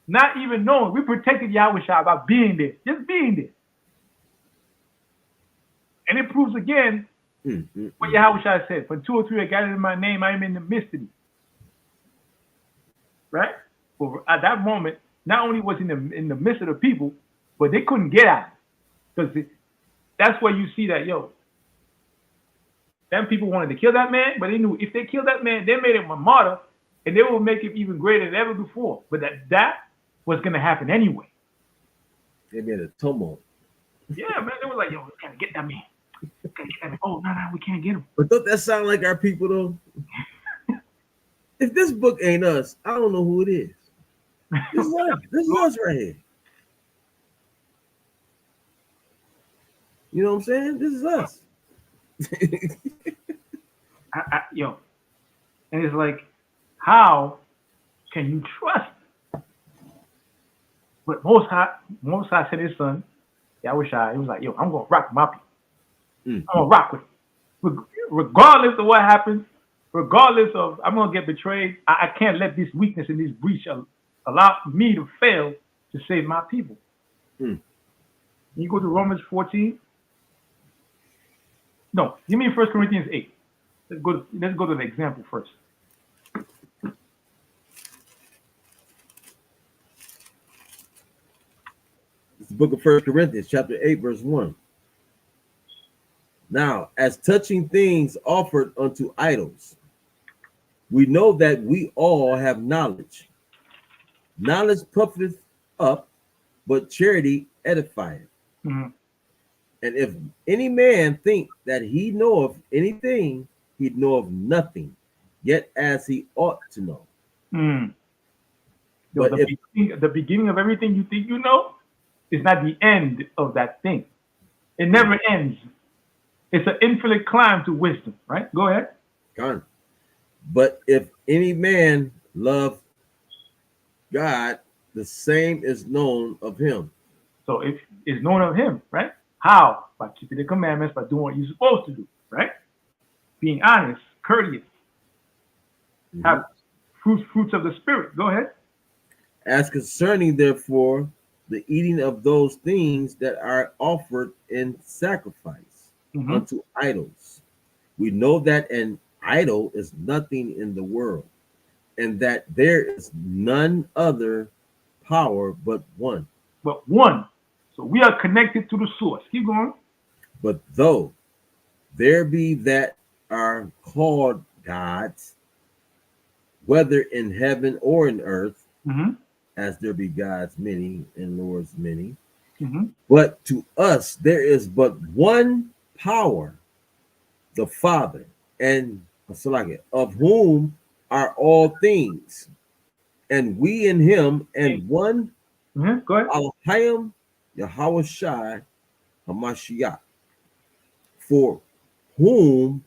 not even knowing, we protected Yahushua by being there, just being there. And it proves again what Yahushua said, "When 2 or 3 are gathered in my name, I am in the midst of you." Right? Well, at that moment, not only was he in the midst of the people, but they couldn't get at him. Because that's where you see that, yo, them people wanted to kill that man, but they knew if they killed that man, they made him a martyr, and they will make him even greater than ever before. But that was going to happen anyway. They made a tumult. Yeah, man, they were like, yo, we gotta get that man. Oh, no, we can't get him. But don't that sound like our people, though? If this book ain't us, I don't know who it is. This is us. This is us right here. You know what I'm saying? This is us. Yo, and it's like, how can you trust? But Most High said his son, Yahushua, he was like, yo, I'm gonna rock with my people. I'm gonna rock with him. Regardless of what happens, regardless of I'm gonna get betrayed, I can't let this weakness and this breach allow me to fail to save my people. You go to Romans 14. No, give me 1 Corinthians 8. Let's go to the example first. It's the book of 1 Corinthians, chapter 8, verse 1. Now, as touching things offered unto idols, we know that we all have knowledge. Knowledge puffeth up, but charity edifieth. And if any man think that he knoweth anything, he knoweth nothing, yet as he ought to know. But the beginning of everything you think you know is not the end of that thing. It never ends. It's an infinite climb to wisdom, right? Go ahead. God. But if any man love God, the same is known of him. So if it's known of him, right? How? By keeping the commandments, by doing what you're supposed to do, right? Being honest, courteous. Have fruits of the spirit. Go ahead. As concerning, therefore, the eating of those things that are offered in sacrifice unto idols, we know that an idol is nothing in the world, and that there is none other power but one. So we are connected to the source. Keep going. But though there be that are called gods, whether in heaven or in earth, Mm-hmm. as there be gods many and lords many. Mm-hmm. But to us there is but one power, the Father, and of whom are all things, and we in him, and one Mm-hmm. Go ahead. Alhayim Yahushai Hamashiach, for whom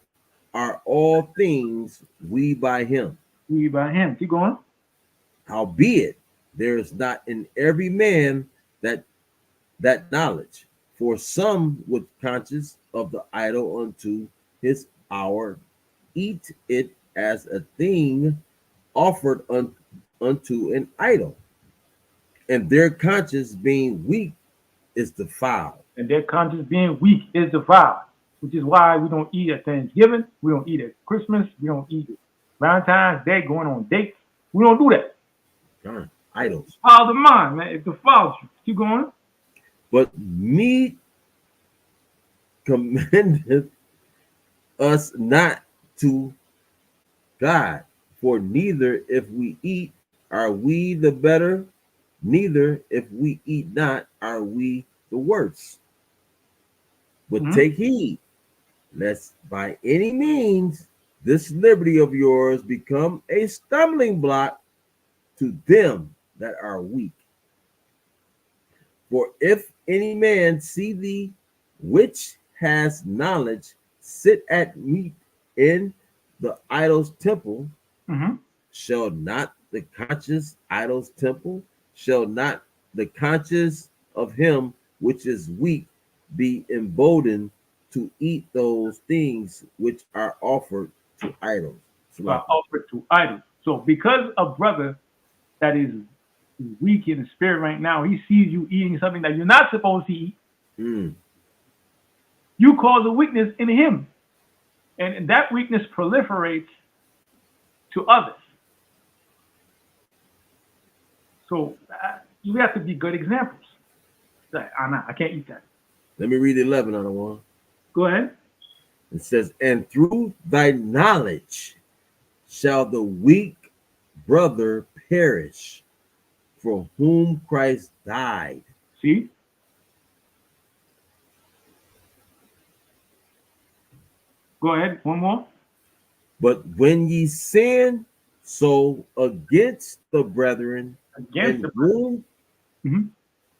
are all things, we by him. We by him. Keep going. Howbeit, there is not in every man that knowledge. For some with conscience of the idol unto his hour eat it as a thing offered unto an idol, and their conscience being weak is defiled. And their conscience being weak is defiled, which is why we don't eat at Thanksgiving. We don't eat at Christmas. We don't eat at Valentine's Day, going on dates. We don't do that. Idols. Defile the mind, man. It defiles you. Keep going. But meat commendeth us not to God, for neither if we eat are we the better, neither if we eat not are we the worse. But take heed, lest by any means this liberty of yours become a stumbling block to them that are weak. For if any man see thee, which has knowledge, sit at meat in the idol's temple, shall not the conscious idol's temple, shall not the conscience of him which is weak be emboldened to eat those things which are offered to idols? Are offered to idols. So because a brother that is weak in the spirit right now, he sees you eating something that you're not supposed to eat, you cause a weakness in him. And that weakness proliferates to others. So you have to be good examples. Like, I can't eat that. Let me read 11 on the one. Go ahead. It says, and through thy knowledge shall the weak brother perish, for whom Christ died. See? Go ahead. One more. But when ye sin so against the brethren,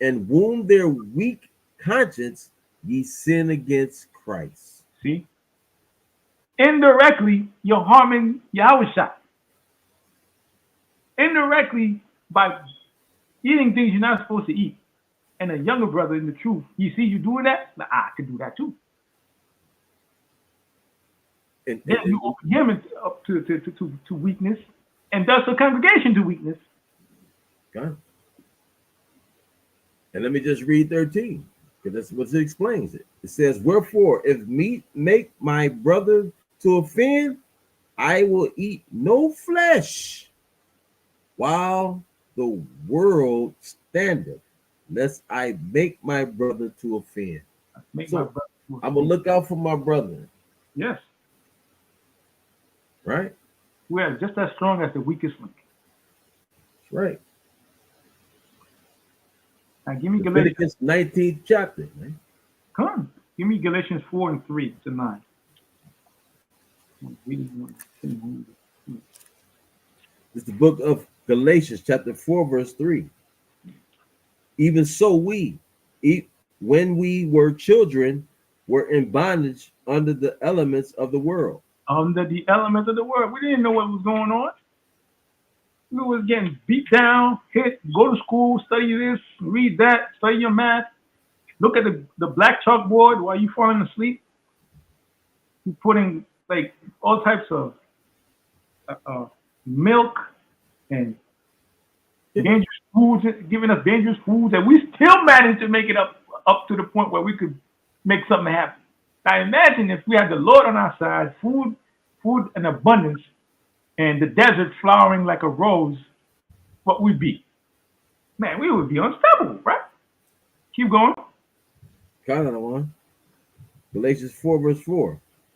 wound their weak conscience, ye sin against Christ. See? Indirectly, you're harming Yahushua. Indirectly, by eating things you're not supposed to eat. And a younger brother in the truth, he sees you doing that, like, I could do that too. And then you open him up to weakness, and thus the congregation to weakness. Okay. And let me just read 13, because that's what it explains it. It says, wherefore, if meat make my brother to offend, I will eat no flesh while the world standeth, lest I make my brother to offend. I'm going to look out for my brother. Yes. Right? We are just as strong as the weakest link. That's right. Now give me Leviticus 19th chapter. Man. Come. Give me Galatians 4:3 to 9. It's the book of Galatians, chapter 4, verse 3. Even so we, when we were children, were in bondage under the elements of the world. Under the elements of the world. We didn't know what was going on. We was getting beat down, hit, go to school, study this, read that, study your math. Look at the black chalkboard while you falling asleep. You putting like all types of milk and dangerous foods, giving us dangerous foods, and we still managed to make it up to the point where we could make something happen. Now imagine if we had the Lord on our side, food in abundance, and the desert flowering like a rose, what we'd be. Man, we would be unstoppable, right? Keep going. Kind of one. Galatians 4, verse 4.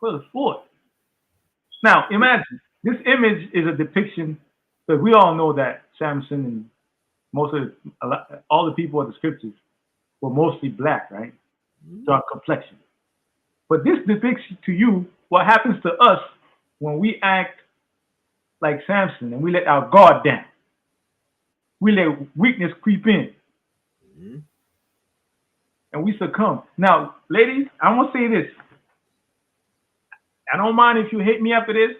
for the sword. Now, imagine this image is a depiction, because we all know that Samson and all the people of the scriptures were mostly black, right? Dark complexion. But this depicts to you what happens to us when we act like Samson and we let our guard down. We let weakness creep in. Mm-hmm. And we succumb. Now, ladies, I want to say this. I don't mind if you hate me after this.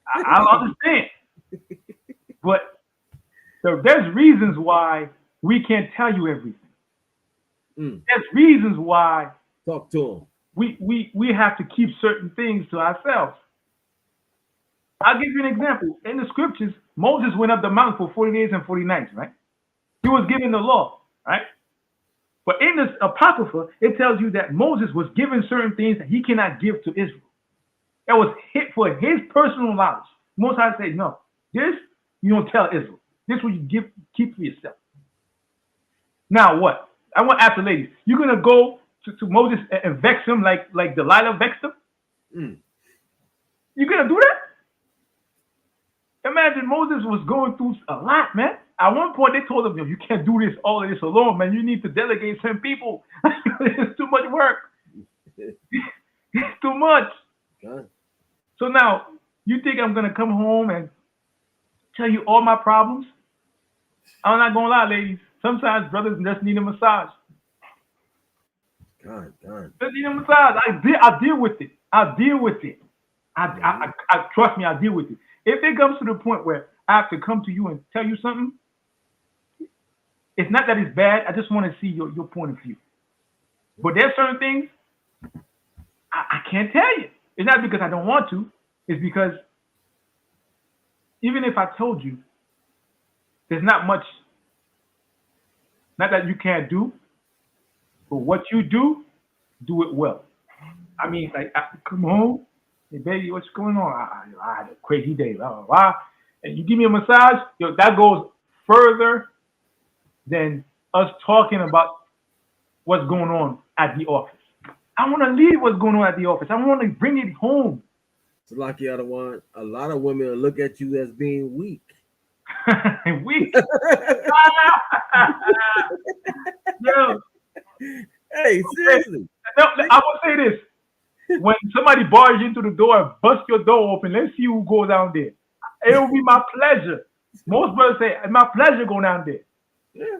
I'll understand. But there's reasons why we can't tell you everything. There's reasons why talk to them. We have to keep certain things to ourselves. I'll give you an example. In the scriptures, Moses went up the mountain for 40 days and 40 nights, right? He was given the law, right? But in this Apocrypha, it tells you that Moses was given certain things that he cannot give to Israel. That was for his personal knowledge. Most High say, no, this you don't tell Israel. This will you keep for yourself. Now what? I want to ask the ladies, you're going to go to Moses and vex him like Delilah vexed him? You're going to do that? Imagine Moses was going through a lot, man. At one point, they told him, you can't do all of this alone, man. You need to delegate some people. It's too much work. It's too much. God. So now, you think I'm going to come home and tell you all my problems? I'm not going to lie, ladies. Sometimes brothers just need a massage. God. Just need a massage. I deal with it. I deal with it. I trust me, I deal with it. If it comes to the point where I have to come to you and tell you something, it's not that it's bad. I just want to see your point of view. But there's certain things I can't tell you. It's not because I don't want to. It's because even if I told you, there's not much, not that you can't do, but what you do it well. I mean, like, I come home, hey, baby, what's going on? I had a crazy day, blah, blah, blah. And you give me a massage, that goes further than us talking about what's going on at the office. I want to leave what's going on at the office. I want to bring it home. So, like the other one, a lot of women will look at you as being weak. Weak? Yo. Hey, seriously. No, I will say this. When somebody bars you into the door and bust your door open, let's see who goes down there. It will be my pleasure. Most brothers say, it's my pleasure going down there. Yeah.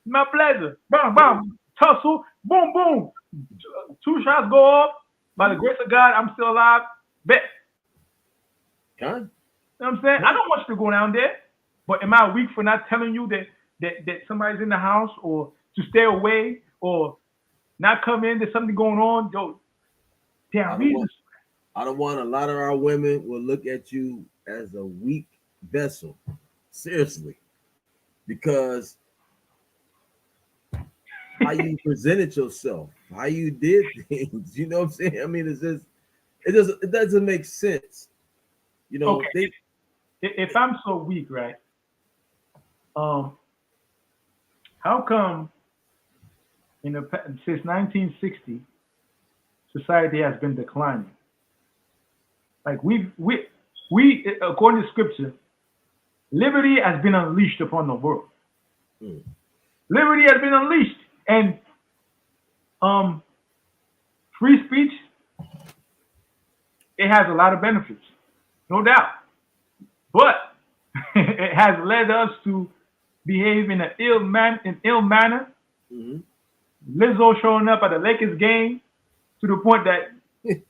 My pleasure. Bam, bam. Tussle. Boom, boom. 2 shots go off. By the grace of God, I'm still alive. Bet. God. You know what I'm saying? I don't want you to go down there. But am I weak for not telling you that somebody's in the house, or to stay away, or not come in? There's something going on. Yo, there are reasons. I don't want a lot of our women will look at you as a weak vessel. Seriously. Because how you presented yourself, how you did things, you know what I'm saying? I mean, it doesn't make sense. You know, okay. If I'm so weak, right? How come since 1960 society has been declining? Like we according to scripture, liberty has been unleashed upon the world. Liberty has been unleashed, and free speech, it has a lot of benefits, no doubt. But it has led us to behave in an ill manner. Mm-hmm. Lizzo showing up at the Lakers game to the point that the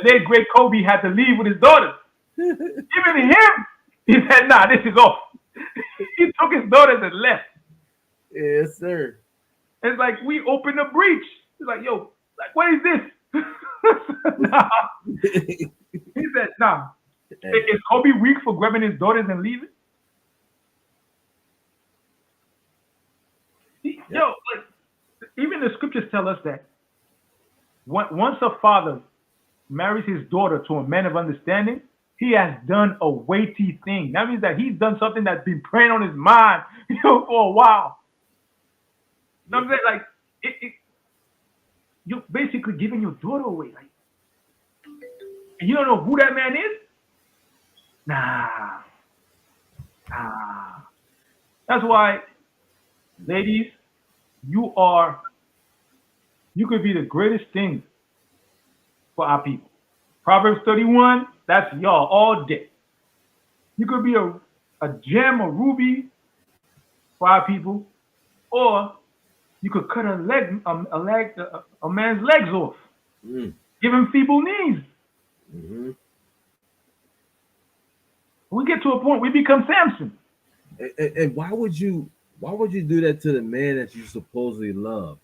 late great Kobe had to leave with his daughters. Even him, he said, "Nah, this is off." He took his daughters and left. Yes, sir. It's like we opened a breach. It's like, yo, like, what is this? Nah. He said, "Nah." Hey. Is Kobe weak for grabbing his daughters and leaving? Yo, like, even the scriptures tell us that once a father marries his daughter to a man of understanding, he has done a weighty thing. That means that he's done something that's been preying on his mind, for a while. You know what I'm saying? Like, you're basically giving your daughter away. Like, and you don't know who that man is, nah. That's why, ladies, you could be the greatest thing for our people. Proverbs 31, that's y'all all day. You could be a gem, a ruby for our people, or you could cut a man's legs off, give him feeble knees. Mm-hmm. We get to a point we become Samson. And why would you do that to the man that you supposedly love?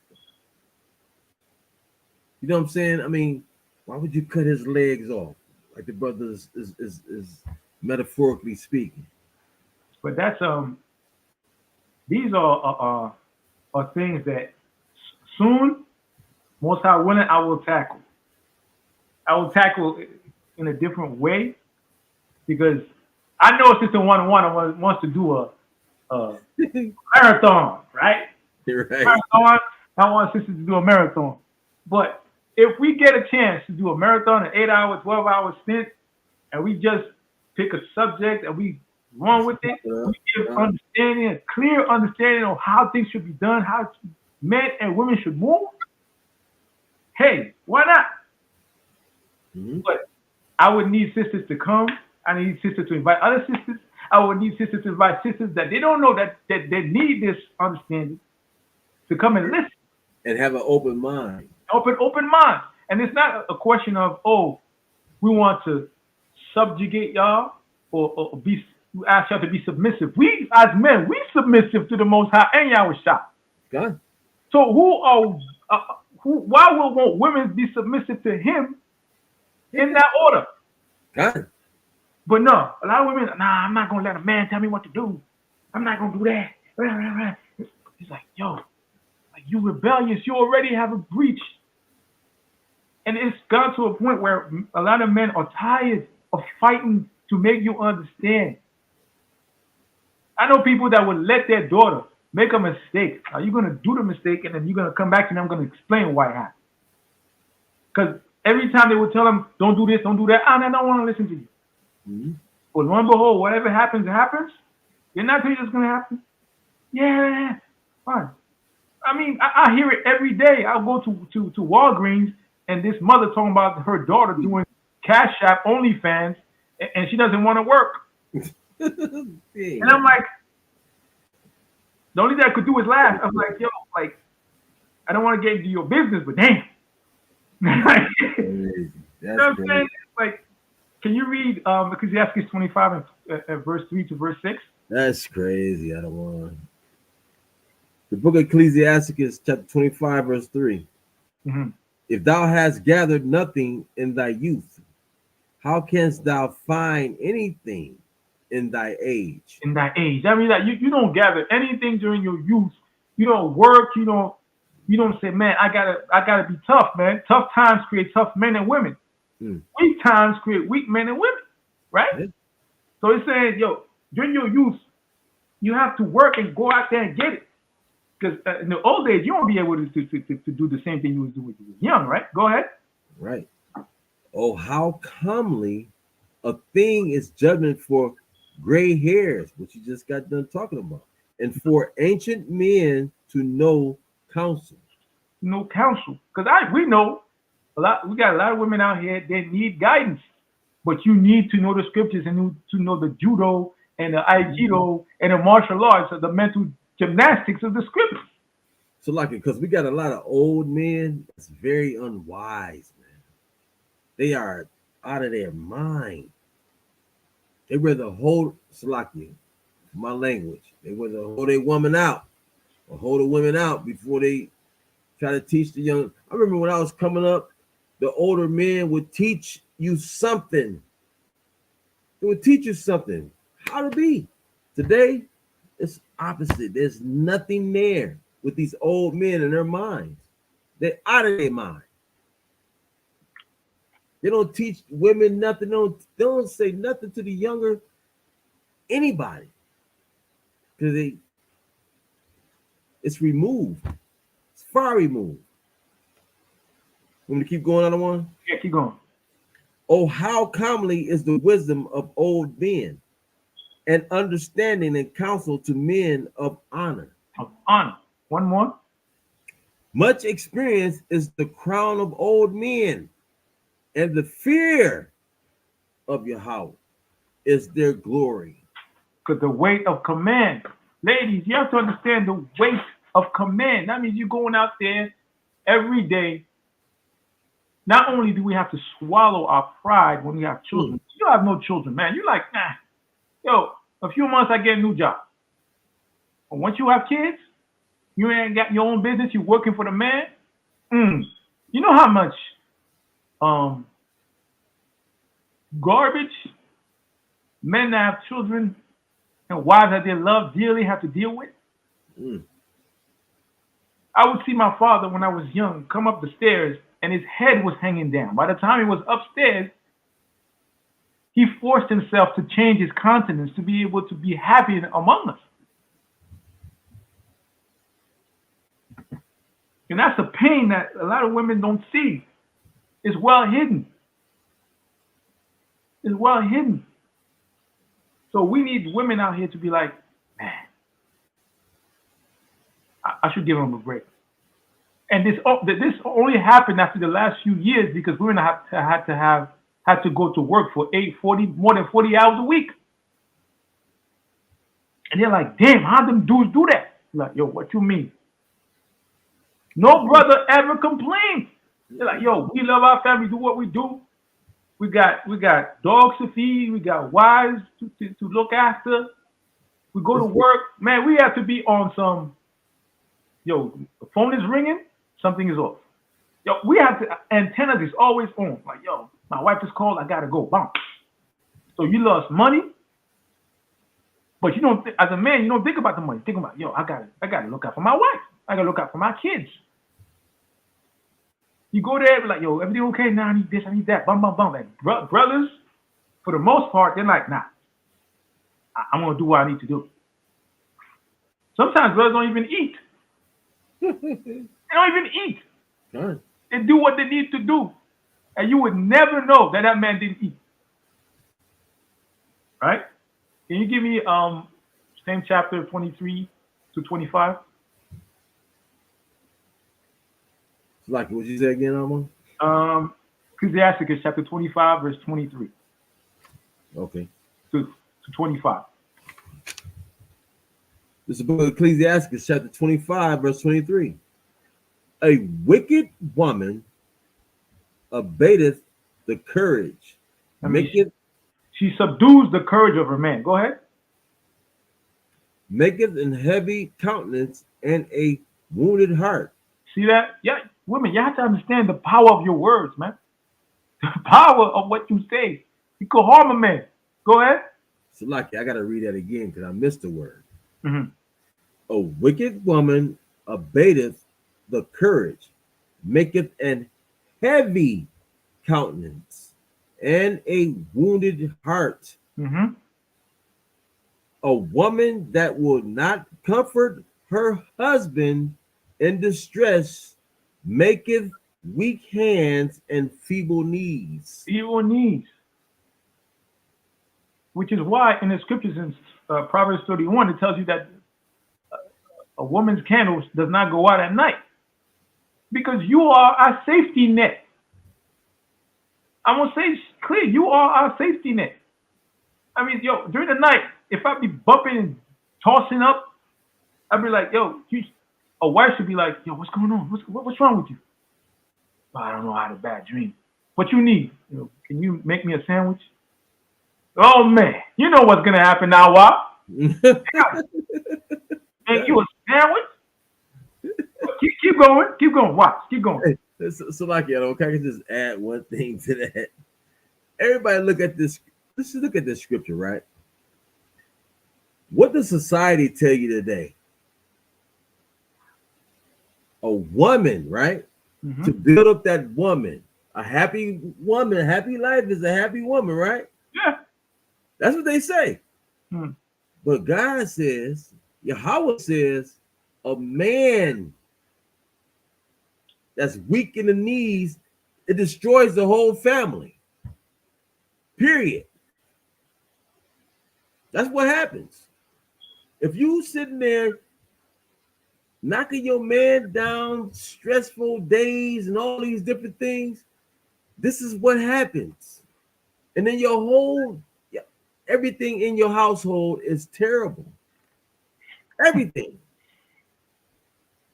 You know what I'm saying? I mean, why would you cut his legs off? Like the brother is metaphorically speaking. But that's these are things that soon, Most High willing, I will tackle. I will tackle in a different way because I know Sister 101 wants to do a marathon, right? Right. Marathon. I want sisters to do a marathon. But if we get a chance to do a marathon, an 8-hour, 12-hour stint, and we just pick a subject and we run with it, we give understanding, a clear understanding of how things should be done, how men and women should move, hey, why not? Mm-hmm. But I would need sisters to come. I need sisters to invite other sisters. I would need sisters to invite sisters that they don't know that they need this understanding to come and listen. And have an open mind. Open mind. And it's not a question of, oh, we want to subjugate y'all or ask y'all to be submissive. We, as men, we submissive to the Most High and Yahweh Shah. God. So why will women be submissive to him in that order? God. But no, a lot of women, nah, I'm not going to let a man tell me what to do. I'm not going to do that. He's like, yo, like, you rebellious. You already have a breach. And it's gone to a point where a lot of men are tired of fighting to make you understand. I know people that would let their daughter make a mistake. Are you going to do the mistake and then you're going to come back and I'm going to explain why it happened? Because every time they would tell them, don't do this, don't do that, I don't want to listen to you. Mm-hmm. But lo and behold, whatever happens, it happens. You're not saying it's going to happen. Yeah, fine. I mean, I hear it every day. I'll go to Walgreens and this mother talking about her daughter doing Cash App OnlyFans and she doesn't want to work. And I'm like, the only thing I could do is laugh. I'm like, yo, like, I don't want to get into your business, but damn. You know what I'm saying? Like, can you read Ecclesiastes 25 and verse 3 to verse 6? That's crazy. I don't want to. The book of Ecclesiastes, chapter 25, verse 3. Mm-hmm. If thou hast gathered nothing in thy youth, how canst thou find anything in thy age? In thy age. I mean, that you don't gather anything during your youth. You don't work. You don't say, man, I gotta be tough, man. Tough times create tough men and women. Weak times create weak men and women, right? Yeah. So it's saying, yo, during your youth, you have to work and go out there and get it. Because in the old days, you won't be able to do the same thing you was doing when you were young, right? Go ahead. Right. Oh, how comely a thing is judgment for gray hairs, which you just got done talking about, and for ancient men to know counsel. No counsel, because we know we got a lot of women out here that need guidance, but you need to know the scriptures and to know the judo and the aikido and the martial arts, or the mental gymnastics of the scriptures. So, like, because we got a lot of old men that's very unwise, man. They are out of their mind. They rather hold Salakia, my language. They rather hold a woman out or hold a women out before they try to teach the young. I remember when I was coming up, the older men would teach you something. They would teach you something, how to be. Today, it's opposite. There's nothing there with these old men in their minds. They're out of their mind. They don't teach women nothing. They don't say nothing to the younger anybody. Because it's removed. It's far removed. Want me to keep going on the one? Yeah, keep going. Oh, how commonly is the wisdom of old men, and understanding and counsel to men of honor. Of honor. One more. Much experience is the crown of old men, and the fear of Yahweh is their glory. Because the weight of command. Ladies, you have to understand the weight of command. That means you're going out there every day. Not only do we have to swallow our pride when we have children, you have no children, man. You're like, nah, yo, a few months I get a new job. But once you have kids, you ain't got your own business, you're working for the man. You know how much garbage men that have children and wives that they love dearly have to deal with? I would see my father when I was young come up the stairs and his head was hanging down. By the time he was upstairs, he forced himself to change his countenance to be able to be happy among us. And that's a pain that a lot of women don't see. It's well hidden. It's well hidden. So we need women out here to be like, man, I should give them a break. And this only happened after the last few years because women had to go to work for more than 40 hours a week. And they're like, damn, how them dudes do that? Like, yo, what you mean? No brother ever complained. They're like, yo, we love our family, do what we do. We got dogs to feed, we got wives to look after. We go to work. Man, we have to be on some, yo, the phone is ringing, something is off. Yo, we have to, antennas is always on. Like, yo, my wife is called, I gotta go. Bam. So you lost money, but you don't, as a man, you don't think about the money. Think about, yo, I gotta look out for my wife. I gotta look out for my kids. You go there, like, yo, everything okay? Nah, I need this, I need that. Bum, bum, bum. Like, brothers, for the most part, they're like, nah, I'm gonna do what I need to do. Sometimes brothers don't even eat. They don't even eat. Right. They do what they need to do. And you would never know that man didn't eat. Right? Can you give me same chapter 23 to 25? Like what you say again, Alma? Ecclesiasticus chapter 25, verse 23. Okay. To 25. This is the book of Ecclesiasticus, chapter 25, verse 23. A wicked woman abateth the courage. She subdues the courage of her man. Go ahead. Maketh an heavy countenance and a wounded heart. See that? Yeah, women, you have to understand the power of your words, man. The power of what you say. You could harm a man. Go ahead. So, like, I got to read that again because I missed the word. Mm-hmm. A wicked woman abateth the courage, maketh an heavy countenance and a wounded heart. Mm-hmm. A woman that will not comfort her husband in distress maketh weak hands and feeble knees. Feeble knees. Which is why in the scriptures in Proverbs 31, it tells you that a woman's candle does not go out at night. Because you are our safety net. I'm going to say clear, you are our safety net. I mean, yo, during the night, if I be bumping and tossing up, I'd be like, yo, a wife should be like, yo, what's going on? What's wrong with you? Oh, I don't know, I had a bad dream. What you need? You know, can you make me a sandwich? Oh, man, you know what's going to happen now, Wop. Make you a sandwich? Keep going, watch, keep going. Hey, so like, you know, can I just add one thing to that? Everybody look at this. Let's just look at this scripture, right? What does society tell you today? A woman, right? Mm-hmm. To build up that woman, a happy woman, a happy life is a happy woman, right? Yeah. That's what they say. But God says, Yahweh says, a man that's weak in the knees, it destroys the whole family. Period. That's what happens. If you sitting there knocking your man down, stressful days and all these different things, this is what happens. And then your whole, everything in your household is terrible. Everything.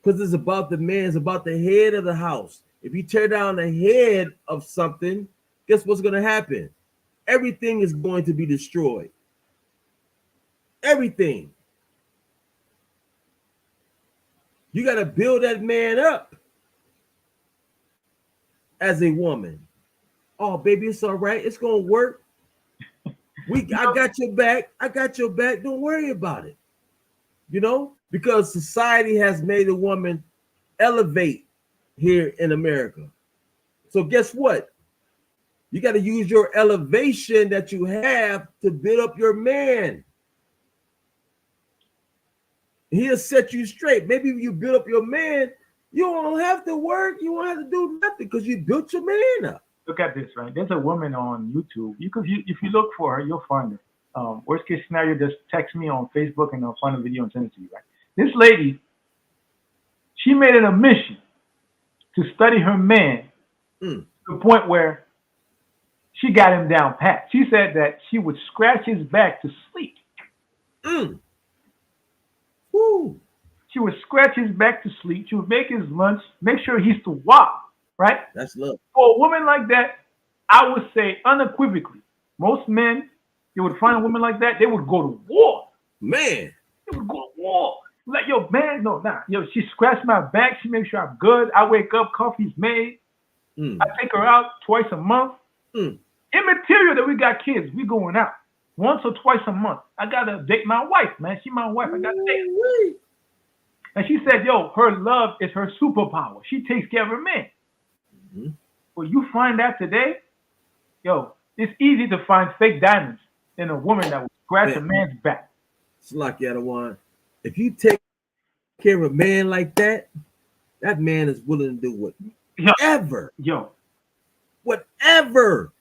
Because it's about the man, it's about the head of the house. If you tear down the head of something, guess what's going to happen? Everything is going to be destroyed. Everything. You got to build that man up as a woman. Oh, baby, it's all right. It's going to work. I got your back. I got your back. Don't worry about it. You know, because society has made a woman elevate here in America. So guess what? You got to use your elevation that you have to build up your man. He'll set you straight. Maybe if you build up your man, you don't have to work. You won't have to do nothing because you built your man up. Look at this, right? There's a woman on YouTube. If you look for her, you'll find her. Worst case scenario, just text me on Facebook and I'll find a video and send it to you, right? This lady, she made it a mission to study her man to the point where she got him down pat. She said that she would scratch his back to sleep. Woo. She would scratch his back to sleep. She would make his lunch, make sure he's to walk, right? That's love. For a woman like that, I would say unequivocally, most men, they would find a woman like that, they would go to war. Man. They would go to war. Like, yo, man, no, nah. Yo, she scratched my back. She makes sure I'm good. I wake up, coffee's made. I take her out twice a month. Immaterial that we got kids, we going out once or twice a month. I got to date my wife, man. She my wife. I got to date her. And she said, yo, her love is her superpower. She takes care of her man. Well, you find that today, yo, it's easy to find fake diamonds in a woman that will scratch a man's back. It's like the other one. If you take care of a man like that, that man is willing to do whatever. Whatever.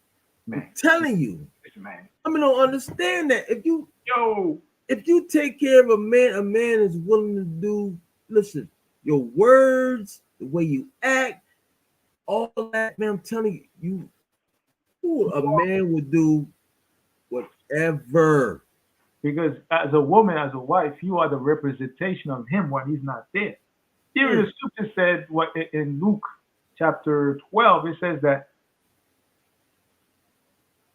Man. I'm telling you. Man. I mean, don't understand that. If you take care of a man is willing to do, listen, your words, the way you act, all that, man, I'm telling you, a man would do whatever. Because as a woman, as a wife, you are the representation of him when he's not there. Even the scripture said in Luke chapter 12, it says that,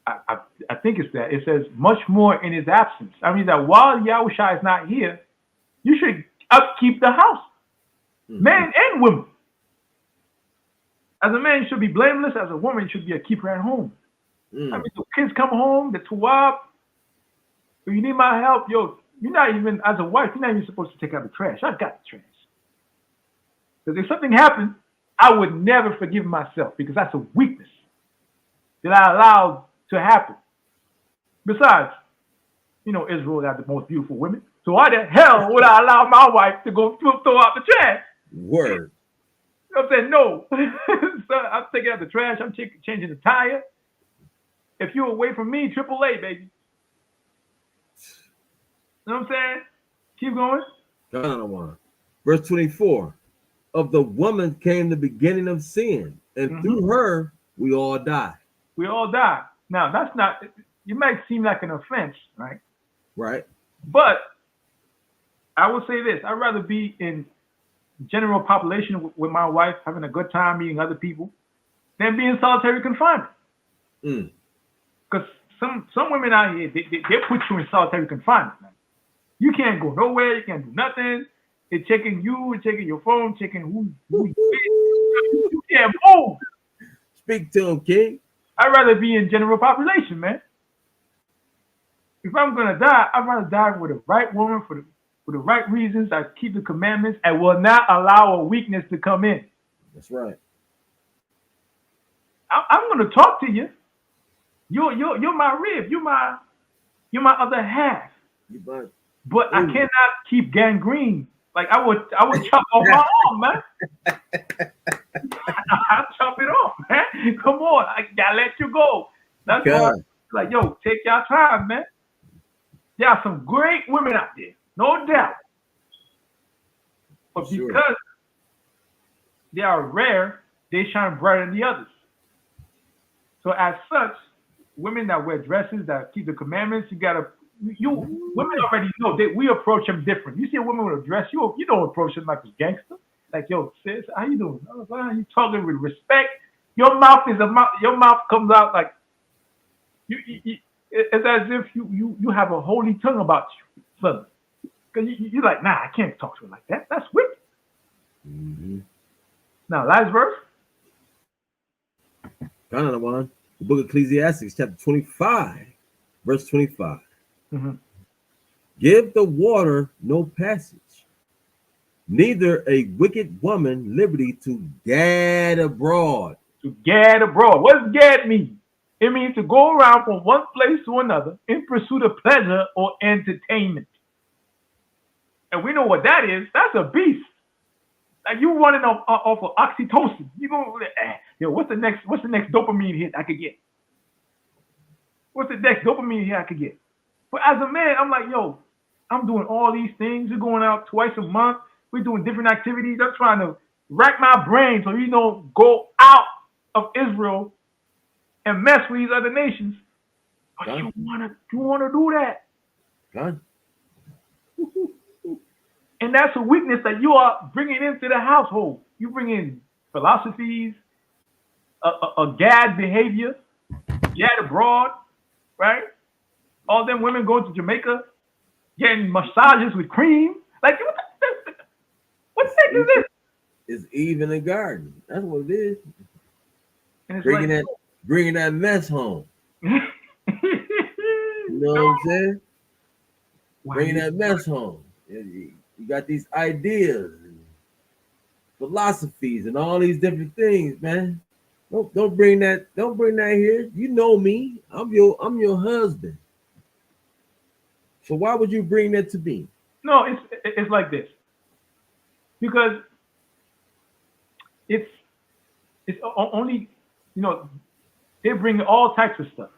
I think it's that, it says much more in his absence. I mean that while Yahushua is not here, you should upkeep the house, men and women. As a man, you should be blameless. As a woman, you should be a keeper at home. I mean, the kids come home, the tuwab, if you need my help, yo, you're not even, as a wife, you're not even supposed to take out the trash. I got the trash. Because if something happened, I would never forgive myself because that's a weakness that I allowed to happen. Besides, you know, Israel got the most beautiful women. So why the hell would I allow my wife to go throw out the trash? Word. You know what I'm saying? No. So I'm taking out the trash. I'm changing the tire. If you're away from me, AAA, baby. You know what I'm saying? Keep going. Verse 24. Of the woman came the beginning of sin, and through her we all die. We all die. Now, that's not, it might seem like an offense, right? Right. But I will say this. I'd rather be in general population with my wife, having a good time, meeting other people, than be in solitary confinement. Because some women out here, they put you in solitary confinement, man. You can't go nowhere. You can't do nothing. They're checking you, checking your phone, checking who you can't move. Speak to him, King. I'd rather be in general population, man. If I'm gonna die, I'd rather die with the right woman for the right reasons. I keep the commandments and will not allow a weakness to come in. That's right. I'm gonna talk to you. You're my rib. You're my other half. But I cannot keep gangrene. Like I would chop off my arm, man. I'll chop it off, man. Come on, I gotta let you go. That's why Like, yo, take your time, man. There are some great women out there, no doubt. But Sure. because they are rare, they shine brighter than the others. So as such, women that wear dresses that keep the commandments, you women already know that we approach them different. You see a woman with a dress, you don't approach them like a gangster. Like, yo, sis, how you doing? Oh, fine. You talking with respect. Your mouth is a mouth. Your mouth comes out like it's as if you have a holy tongue about you, son. Because you're like, nah, I can't talk to her like that. That's wicked. Mm-hmm. Now, last verse. Another one. The book of Ecclesiastes, chapter 25, verse 25. Mm-hmm. Give the water no passage, neither a wicked woman liberty to gad abroad. To gad abroad. What does gad mean? It means to go around from one place to another in pursuit of pleasure or entertainment. And we know what that is. That's a beast. Like you running off of oxytocin. You go, yo, what's the next dopamine hit I could get? What's the next dopamine hit I could get? But as a man, I'm like, yo, I'm doing all these things. We're going out twice a month. We're doing different activities. I'm trying to rack my brain so go out of Israel and mess with these other nations. But Done. you wanna do that. Done. And that's a weakness that you are bringing into the household. You bring in philosophies, a gad behavior, gad abroad, right? All them women going to Jamaica, getting massages with cream. Like, what the heck is this? It's Eve in the garden. That's what it is. And it's Bringing that mess home. You know what I'm saying? Bringing that mess home. You got these ideas and philosophies and all these different things, man. Don't bring that here. You know me. I'm your husband. So why would you bring that to me? No, it's like this. Because it's only, they bring all types of stuff.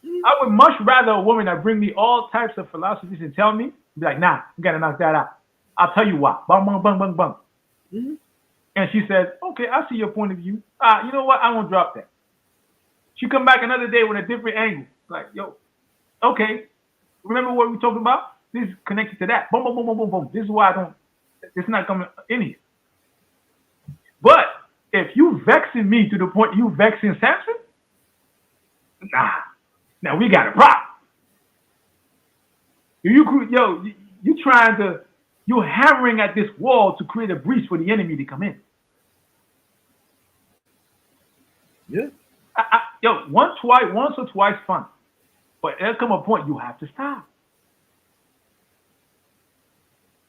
I would much rather a woman that bring me all types of philosophies and tell me, be like, nah, you gotta knock that out. I'll tell you why. Bang, bang, bang, bang, bang. Mm-hmm. And she says, okay, I see your point of view. You know what? I won't drop that. She come back another day with a different angle. Like, yo, okay, remember what we talked about? This is connected to that. Boom, boom, boom, boom, boom, boom. This is why it's not coming in here. But if you vexing me to the point you vexing Samson, nah. Now we got a problem. You're hammering at this wall to create a breach for the enemy to come in. Yeah. Once or twice, fun. But there'll come a point you have to stop.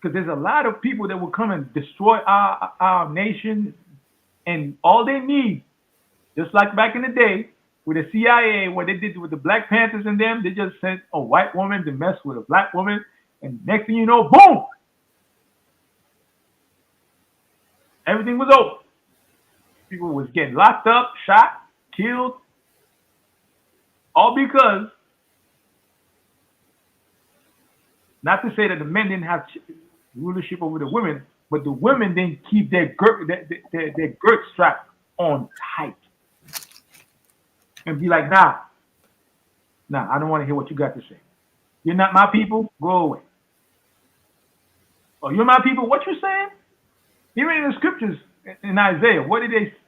Because there's a lot of people that will come and destroy our nation, and all they need, just like back in the day with the CIA, what they did with the Black Panthers and them, they just sent a white woman to mess with a black woman, and next thing you know, boom, everything was over. People was getting locked up, shot, killed, all because, not to say that the men didn't have rulership over the women, but the women didn't keep their girt strap on tight and be like, nah, I don't want to hear what you got to say. You're not my people, go away. Oh, you're my people, what you saying? Even in the scriptures in Isaiah,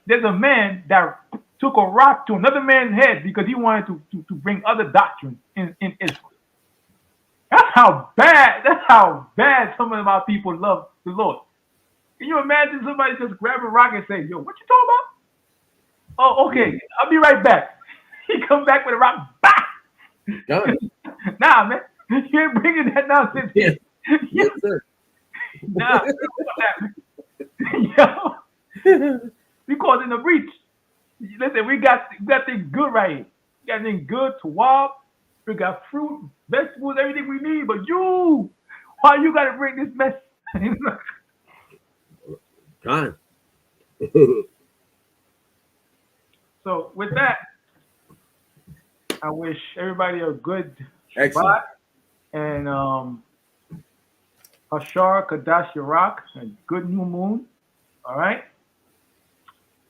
there's a man that took a rock to another man's head because he wanted to bring other doctrine in Israel. That's how bad some of my people love the Lord. Can you imagine somebody just grab a rock and say, yo, what you talking about? Oh, okay, I'll be right back. He come back with a rock, bah! Done. Nah, man, you ain't bringing that nonsense here. Yes, sir. Nah, yo, we causing a breach. Listen, we got things good right here. We got things good to walk. We got fruit, vegetables, everything we need. But why you got to bring this mess? Done. So with that, I wish everybody a good Excellent. Shabbat and Hashar Kadash Yarak, a good new moon. All right.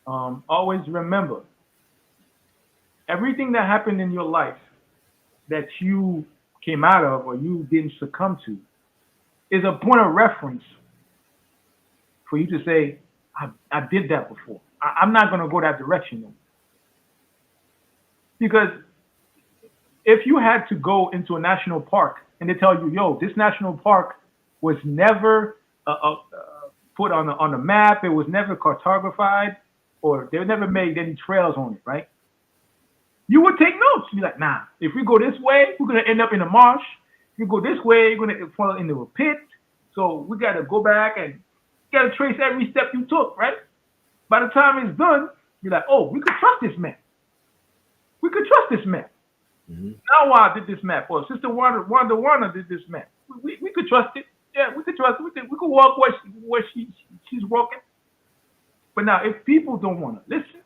Always remember everything that happened in your life that you came out of or you didn't succumb to is a point of reference for you to say, I did that before. I'm not going to go that direction no more. Because if you had to go into a national park and they tell you, yo, this national park was never put on the map, it was never cartographed, or they never made any trails on it, right? You would take notes. You'd be like, nah, if we go this way, we're going to end up in a marsh. If we go this way, we're going to fall into a pit. So we got to go back and got to trace every step you took, right? By the time it's done, you're like, oh, we could trust this map. We could trust this map. Mm-hmm. Now I did this map, or Sister Wanda did this map. We could trust it. Yeah, we could trust it. We could walk where she's walking. But now, if people don't want to listen,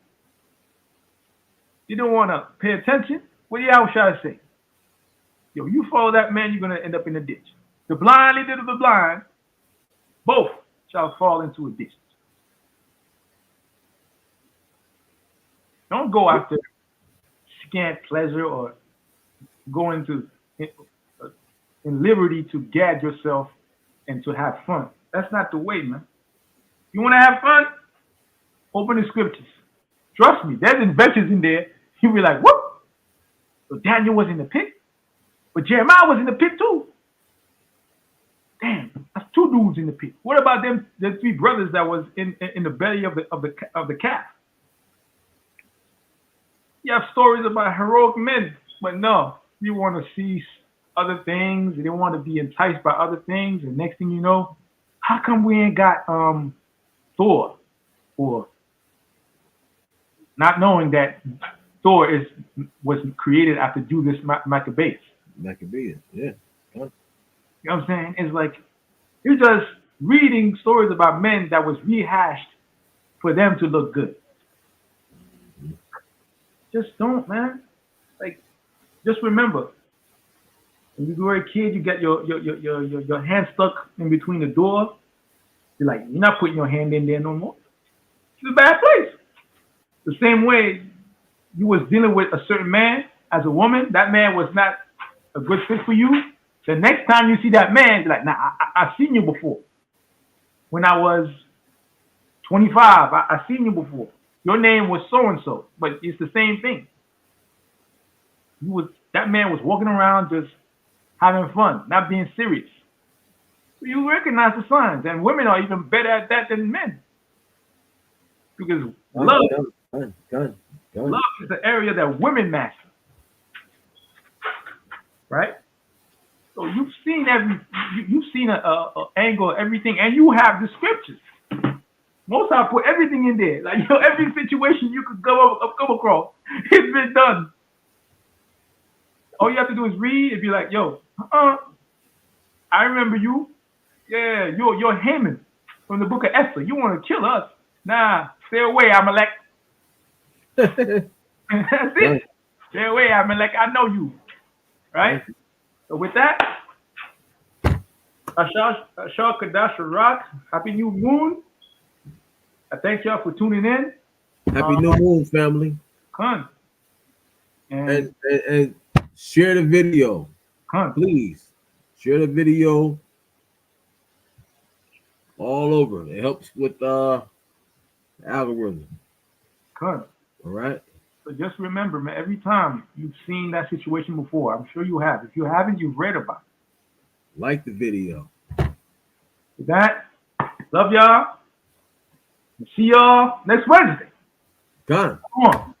you don't want to pay attention, what do y'all try to say? Yo, you follow that man, you're going to end up in a ditch. The blind leader of the blind, both shall fall into a ditch. Don't go after scant pleasure or go into in liberty to gad yourself and to have fun. That's not the way, man. You want to have fun? Open the scriptures. Trust me, there's adventures in there. You'll be like, whoop! So Daniel was in the pit, but Jeremiah was in the pit too. Damn, that's two dudes in the pit. What about them? The three brothers that was in the belly of the calf. You have stories about heroic men, but no, you want to see other things. You don't want to be enticed by other things. And next thing you know, how come we ain't got Thor? Or not knowing that Thor was created after Judas Maccabeus. Maccabeus, yeah. You know what I'm saying? It's like you're just reading stories about men that was rehashed for them to look good. Just don't, man. Like, just remember, when you were a kid, you get your hand stuck in between the door. You're like, you're not putting your hand in there no more. It's a bad place. The same way you was dealing with a certain man as a woman, that man was not a good fit for you. The next time you see that man, you're like, nah, I've seen you before. When I was 25, I've seen you before. Your name was so-and-so, but it's the same thing. That man was walking around just having fun, not being serious. So you recognize the signs, and women are even better at that than men. Because love is the area that women master. Right? So you've seen a angle of everything, and you have the scriptures. Most I put everything in there. Like, every situation you could come across, it's been done. All you have to do is read and be like, yo, I remember you. Yeah, you're Haman from the book of Esther. You want to kill us. Nah, stay away, Amalek. That's it. Stay away, Amalek. I know you. Right? So with that, Ashar Kadash Rock, Happy New Moon. I thank y'all for tuning in. Happy New Moon, family. Come. And share the video. Come. Please. Share the video all over. It helps with the algorithm. Come. All right. So just remember, man, every time you've seen that situation before, I'm sure you have. If you haven't, you've read about it. Like the video. With that, love y'all. See y'all next Wednesday. Come on.